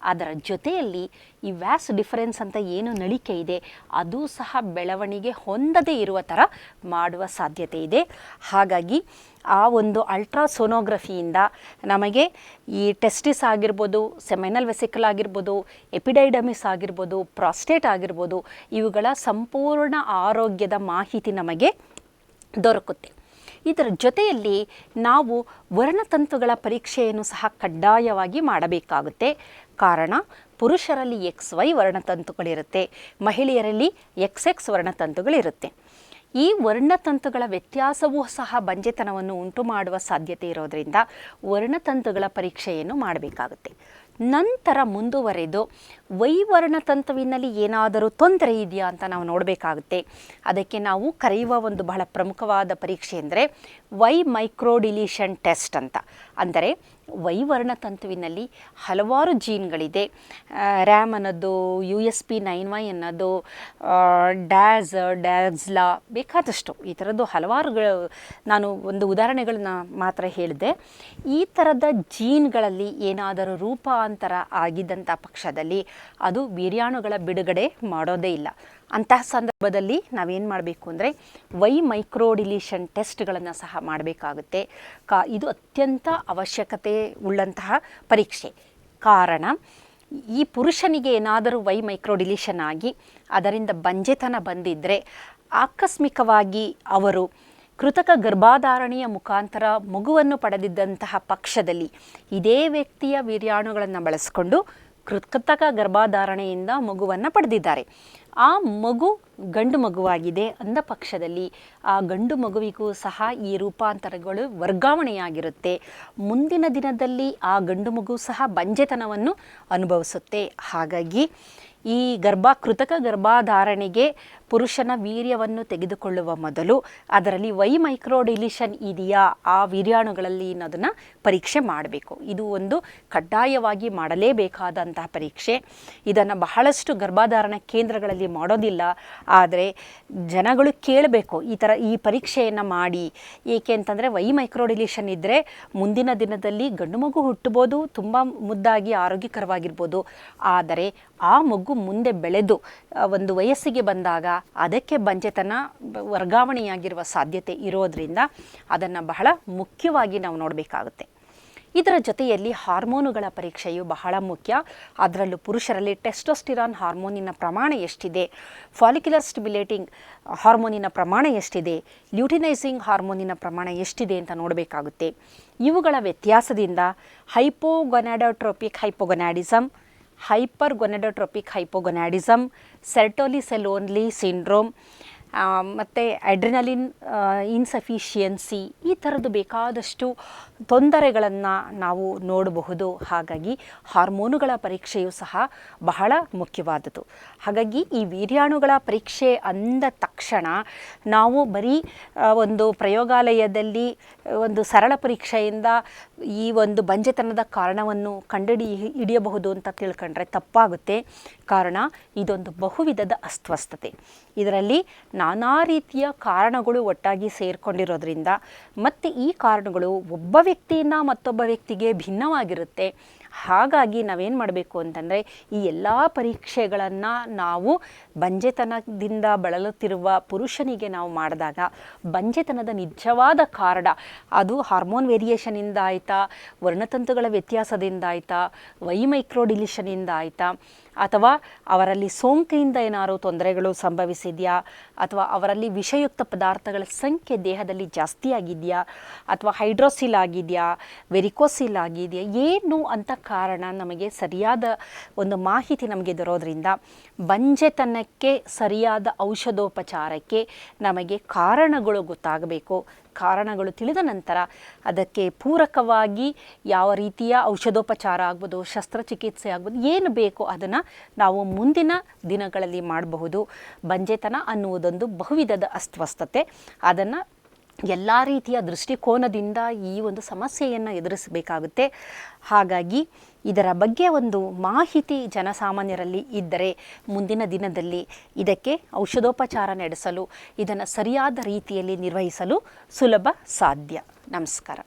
ಅದರ ಜೊತೆಯಲ್ಲಿ ಈ ವ್ಯಾಸ್ ಡಿಫರೆನ್ಸ್ ಅಂತ ಏನು ನಳಿಕೆ ಇದೆ ಅದು ಸಹ ಬೆಳವಣಿಗೆ ಹೊಂದದೇ ಇರುವ ಥರ ಮಾಡುವ ಸಾಧ್ಯತೆ ಇದೆ. ಹಾಗಾಗಿ ಆ ಒಂದು ಅಲ್ಟ್ರಾಸೋನೋಗ್ರಫಿಯಿಂದ ನಮಗೆ ಈ ಟೆಸ್ಟಿಸ್ ಆಗಿರ್ಬೋದು, ಸೆಮಿನಲ್ ವೆಸಿಕಲ್ ಆಗಿರ್ಬೋದು, ಎಪಿಡೈಡಮಿಸ್ ಆಗಿರ್ಬೋದು, ಪ್ರಾಸ್ಟೇಟ್ ಆಗಿರ್ಬೋದು, ಇವುಗಳ ಸಂಪೂರ್ಣ ಆರೋಗ್ಯದ ಮಾಹಿತಿ ನಮಗೆ ದೊರಕುತ್ತೆ. ಇದರ ಜೊತೆಯಲ್ಲಿ ನಾವು ವರ್ಣತಂತುಗಳ ಪರೀಕ್ಷೆಯನ್ನು ಸಹ ಕಡ್ಡಾಯವಾಗಿ ಮಾಡಬೇಕಾಗುತ್ತೆ. ಕಾರಣ, ಪುರುಷರಲ್ಲಿ XY ವರ್ಣತಂತುಗಳಿರುತ್ತೆ, ಮಹಿಳೆಯರಲ್ಲಿ XX ವರ್ಣತಂತುಗಳಿರುತ್ತೆ. ಈ ವರ್ಣತಂತುಗಳ ವ್ಯತ್ಯಾಸವೂ ಸಹ ಬಂಜೆತನವನ್ನು ಉಂಟು ಮಾಡುವ ಸಾಧ್ಯತೆ ಇರೋದರಿಂದ ವರ್ಣತಂತುಗಳ ಪರೀಕ್ಷೆಯನ್ನು ಮಾಡಬೇಕಾಗುತ್ತೆ. ನಂತರ ಮುಂದುವರೆದು ವೈವರ್ಣತಂತುವಿನಲ್ಲಿ ಏನಾದರೂ ತೊಂದರೆ ಇದೆಯಾ ಅಂತ ನಾವು ನೋಡಬೇಕಾಗುತ್ತೆ. ಅದಕ್ಕೆ ನಾವು ಕರೆಯುವ ಒಂದು ಬಹಳ ಪ್ರಮುಖವಾದ ಪರೀಕ್ಷೆ ಅಂದರೆ ಮೈಕ್ರೋಡಿಲೀಷನ್ ಟೆಸ್ಟ್ ಅಂತ. ಅಂದರೆ ವೈವರ್ಣತಂತುವಿನಲ್ಲಿ ಹಲವಾರು ಜೀನ್ಗಳಿದೆ. ರ್ಯಾಮ್ ಅನ್ನೋದು, USP9Y ಅನ್ನೋದು, ಡ್ಯಾಜ್ಲಾ, ಬೇಕಾದಷ್ಟು ಈ ಥರದ್ದು ಹಲವಾರುಗಳು, ನಾನು ಒಂದು ಉದಾಹರಣೆಗಳನ್ನ ಮಾತ್ರ ಹೇಳಿದೆ. ಈ ಥರದ ಜೀನ್ಗಳಲ್ಲಿ ಏನಾದರೂ ರೂಪಾಂತರ ಆಗಿದ್ದಂಥ ಪಕ್ಷದಲ್ಲಿ ಅದು ವೀರ್ಯಾಣುಗಳ ಬಿಡುಗಡೆ ಮಾಡೋದೇ ಇಲ್ಲ. ಅಂತಹ ಸಂದರ್ಭದಲ್ಲಿ ನಾವೇನು ಮಾಡಬೇಕು ಅಂದರೆ ಮೈಕ್ರೋಡಿಲೀಷನ್ ಟೆಸ್ಟ್ಗಳನ್ನು ಸಹ ಮಾಡಬೇಕಾಗುತ್ತೆ. ಇದು ಅತ್ಯಂತ ಅವಶ್ಯಕತೆ ಉಳ್ಳಂತಹ ಪರೀಕ್ಷೆ. ಕಾರಣ, ಈ ಪುರುಷನಿಗೆ ಏನಾದರೂ ಮೈಕ್ರೋಡಿಲೀಷನ್ ಆಗಿ ಅದರಿಂದ ಬಂಜೆತನ ಬಂದಿದ್ದರೆ ಆಕಸ್ಮಿಕವಾಗಿ ಅವರು ಕೃತಕ ಗರ್ಭಧಾರಣೆಯ ಮುಖಾಂತರ ಮಗುವನ್ನು ಪಡೆದಿದ್ದಂತಹ ಪಕ್ಷದಲ್ಲಿ ಇದೇ ವ್ಯಕ್ತಿಯ ವೀರ್ಯಾಣುಗಳನ್ನು ಬಳಸಿಕೊಂಡು ಕೃತಕ ಗರ್ಭಧಾರಣೆಯಿಂದ ಮಗುವನ್ನು ಪಡೆದಿದ್ದಾರೆ. ಆ ಮಗು ಗಂಡು ಮಗುವಾಗಿದೆ ಅಂದ ಪಕ್ಷದಲ್ಲಿ ಆ ಗಂಡು ಮಗುವಿಗೂ ಸಹ ಈ ರೂಪಾಂತರಗಳು ವರ್ಗಾವಣೆಯಾಗಿರುತ್ತೆ. ಮುಂದಿನ ದಿನದಲ್ಲಿ ಆ ಗಂಡು ಮಗು ಸಹ ಬಂಜೆತನವನ್ನು ಅನುಭವಿಸುತ್ತೆ. ಹಾಗಾಗಿ ಈ ಕೃತಕ ಗರ್ಭಧಾರಣೆಗೆ ಪುರುಷನ ವೀರ್ಯವನ್ನು ತೆಗೆದುಕೊಳ್ಳುವ ಮೊದಲು ಅದರಲ್ಲಿ ಮೈಕ್ರೋ ಡಿಲಿಷನ್ ಇದೆಯಾ ಆ ವೀರ್ಯಾಣುಗಳಲ್ಲಿ ಅನ್ನೋದನ್ನು ಪರೀಕ್ಷೆ ಮಾಡಬೇಕು. ಇದು ಒಂದು ಕಡ್ಡಾಯವಾಗಿ ಮಾಡಲೇಬೇಕಾದಂತಹ ಪರೀಕ್ಷೆ. ಇದನ್ನು ಬಹಳಷ್ಟು ಗರ್ಭಧಾರಣ ಕೇಂದ್ರಗಳಲ್ಲಿ ಮಾಡೋದಿಲ್ಲ. ಆದರೆ ಜನಗಳು ಕೇಳಬೇಕು ಈ ಪರೀಕ್ಷೆಯನ್ನು ಮಾಡಿ. ಏಕೆ ಅಂತಂದರೆ ಮೈಕ್ರೋ ಡಿಲಿಷನ್ ಇದ್ದರೆ ಮುಂದಿನ ದಿನದಲ್ಲಿ ಗಂಡು ಮಗು ಹುಟ್ಟಬೋದು, ತುಂಬ ಮುದ್ದಾಗಿ ಆರೋಗ್ಯಕರವಾಗಿರ್ಬೋದು. ಆದರೆ ಆ ಮಗು ಮುಂದೆ ಬೆಳೆದು ಒಂದು ವಯಸ್ಸಿಗೆ ಬಂದಾಗ ಅದಕ್ಕೆ ಬಂಜೆತನ ವರ್ಗಾವಣೆಯಾಗಿರುವ ಸಾಧ್ಯತೆ ಇರೋದರಿಂದ ಅದನ್ನು ಬಹಳ ಮುಖ್ಯವಾಗಿ ನಾವು ನೋಡಬೇಕಾಗುತ್ತೆ. ಇದರ ಜೊತೆಯಲ್ಲಿ ಹಾರ್ಮೋನುಗಳ ಪರೀಕ್ಷೆಯು ಬಹಳ ಮುಖ್ಯ. ಅದರಲ್ಲೂ ಪುರುಷರಲ್ಲಿ ಟೆಸ್ಟೋಸ್ಟಿರಾನ್ ಹಾರ್ಮೋನಿನ ಪ್ರಮಾಣ ಎಷ್ಟಿದೆ, ಫಾಲಿಕ್ಯುಲರ್ ಸ್ಟಿಮ್ಯುಲೇಟಿಂಗ್ ಹಾರ್ಮೋನಿನ ಪ್ರಮಾಣ ಎಷ್ಟಿದೆ, ಲ್ಯೂಟಿನೈಸಿಂಗ್ ಹಾರ್ಮೋನಿನ ಪ್ರಮಾಣ ಎಷ್ಟಿದೆ ಅಂತ ನೋಡಬೇಕಾಗುತ್ತೆ. ಇವುಗಳ ವ್ಯತ್ಯಾಸದಿಂದ ಹೈಪೋಗೊನಾಡೋಟ್ರೋಪಿಕ್ ಹೈಪೋಗೊನಾಡಿಸಮ್, ಹೈಪರ್ ಗೊನಾಡೋಟ್ರೋಪಿಕ್ ಹೈಪೋಗೊನಾಡಿಸಮ್, ಸೆರ್ಟೋಲಿ ಓನ್ಲಿ ಸಿಂಡ್ರೋಮ್ ಮತ್ತು ಅಡ್ರಿನಲಿನ್ ಇನ್ಸಫಿಷಿಯನ್ಸಿ ಈ ಥರದ್ದು ಬೇಕಾದಷ್ಟು ತೊಂದರೆಗಳನ್ನು ನಾವು ನೋಡಬಹುದು. ಹಾಗಾಗಿ ಹಾರ್ಮೋನುಗಳ ಪರೀಕ್ಷೆಯು ಸಹ ಬಹಳ ಮುಖ್ಯವಾದದ್ದು. ಹಾಗಾಗಿ ಈ ವೀರ್ಯಾಣುಗಳ ಪರೀಕ್ಷೆ ಅಂದ ತಕ್ಷಣ ನಾವು ಬರೀ ಒಂದು ಪ್ರಯೋಗಾಲಯದಲ್ಲಿ ಒಂದು ಸರಳ ಪರೀಕ್ಷೆಯಿಂದ ಈ ಒಂದು ಬಂಜೆತನದ ಕಾರಣವನ್ನು ಹಿಡಿಯಬಹುದು ಅಂತ ತಿಳ್ಕೊಂಡ್ರೆ ತಪ್ಪಾಗುತ್ತೆ. ಕಾರಣ ಇದೊಂದು ಬಹುವಿಧದ ಅಸ್ವಸ್ಥತೆ. ಇದರಲ್ಲಿ ನಾನಾ ರೀತಿಯ ಕಾರಣಗಳು ಒಟ್ಟಾಗಿ ಸೇರಿಕೊಂಡಿರೋದ್ರಿಂದ ಮತ್ತು ಈ ಕಾರಣಗಳು ಒಬ್ಬ ವ್ಯಕ್ತಿಯಿಂದ ಮತ್ತೊಬ್ಬ ವ್ಯಕ್ತಿಗೆ ಭಿನ್ನವಾಗಿರುತ್ತೆ. ಹಾಗಾಗಿ ನಾವೇನು ಮಾಡಬೇಕು ಅಂತಂದರೆ ಈ ಎಲ್ಲ ಪರೀಕ್ಷೆಗಳನ್ನು ನಾವು ಬಂಜೆತನದಿಂದ ಬಳಲುತ್ತಿರುವ ಪುರುಷನಿಗೆ ನಾವು ಮಾಡಿದಾಗ ಬಂಜೆತನದ ನಿಜವಾದ ಕಾರಣ ಅದು ಹಾರ್ಮೋನ್ ವೇರಿಯೇಷನಿಂದ ಆಯಿತಾ, ವರ್ಣತಂತುಗಳ ವ್ಯತ್ಯಾಸದಿಂದ ಆಯಿತಾ, ಮೈಕ್ರೋ ಡಿಲಿಷನಿಂದ ಆಯಿತಾ, ಅಥವಾ ಅವರಲ್ಲಿ ಸೋಂಕಿನಿಂದ ಏನಾದರೂ ತೊಂದರೆಗಳು ಸಂಭವಿಸಿದೆಯಾ, ಅಥವಾ ಅವರಲ್ಲಿ ವಿಷಯುಕ್ತ ಪದಾರ್ಥಗಳ ಸಂಖ್ಯೆ ದೇಹದಲ್ಲಿ ಜಾಸ್ತಿ ಆಗಿದೆಯಾ, ಅಥವಾ ಹೈಡ್ರೋಸಿಲ್ ಆಗಿದೆಯಾ, ವೆರಿಕೋಸಿಲ್ ಆಗಿದೆಯಾ, ಏನು ಅಂತ ಕಾರಣ ನಮಗೆ ಸರಿಯಾದ ಒಂದು ಮಾಹಿತಿ ನಮಗೆ ದೊರೋದ್ರಿಂದ ಬಂಜೆತನಕ್ಕೆ ಸರಿಯಾದ ಔಷಧೋಪಚಾರಕ್ಕೆ ನಮಗೆ ಕಾರಣಗಳು ಗೊತ್ತಾಗಬೇಕು. ಕಾರಣಗಳು ತಿಳಿದ ನಂತರ ಅದಕ್ಕೆ ಪೂರಕವಾಗಿ ಯಾವ ರೀತಿಯ ಔಷಧೋಪಚಾರ ಆಗ್ಬೋದು, ಶಸ್ತ್ರಚಿಕಿತ್ಸೆ ಆಗ್ಬೋದು, ಏನು ಬೇಕು ಅದನ್ನು ನಾವು ಮುಂದಿನ ದಿನಗಳಲ್ಲಿ ಮಾಡಬಹುದು. ಬಂಜೆತನ ಅನ್ನುವುದೊಂದು ಬಹುವಿಧದ ಅಸ್ವಸ್ಥತೆ. ಅದನ್ನು ಎಲ್ಲ ರೀತಿಯ ದೃಷ್ಟಿಕೋನದಿಂದ ಈ ಒಂದು ಸಮಸ್ಯೆಯನ್ನು ಎದುರಿಸಬೇಕಾಗುತ್ತೆ. ಹಾಗಾಗಿ ಇದರ ಬಗ್ಗೆ ಒಂದು ಮಾಹಿತಿ ಜನಸಾಮಾನ್ಯರಲ್ಲಿ ಇದ್ದರೆ ಮುಂದಿನ ದಿನದಲ್ಲಿ ಇದಕ್ಕೆ ಔಷಧೋಪಚಾರ ನಡೆಸಲು, ಇದನ್ನು ಸರಿಯಾದ ರೀತಿಯಲ್ಲಿ ನಿರ್ವಹಿಸಲು ಸುಲಭ ಸಾಧ್ಯ. ನಮಸ್ಕಾರ.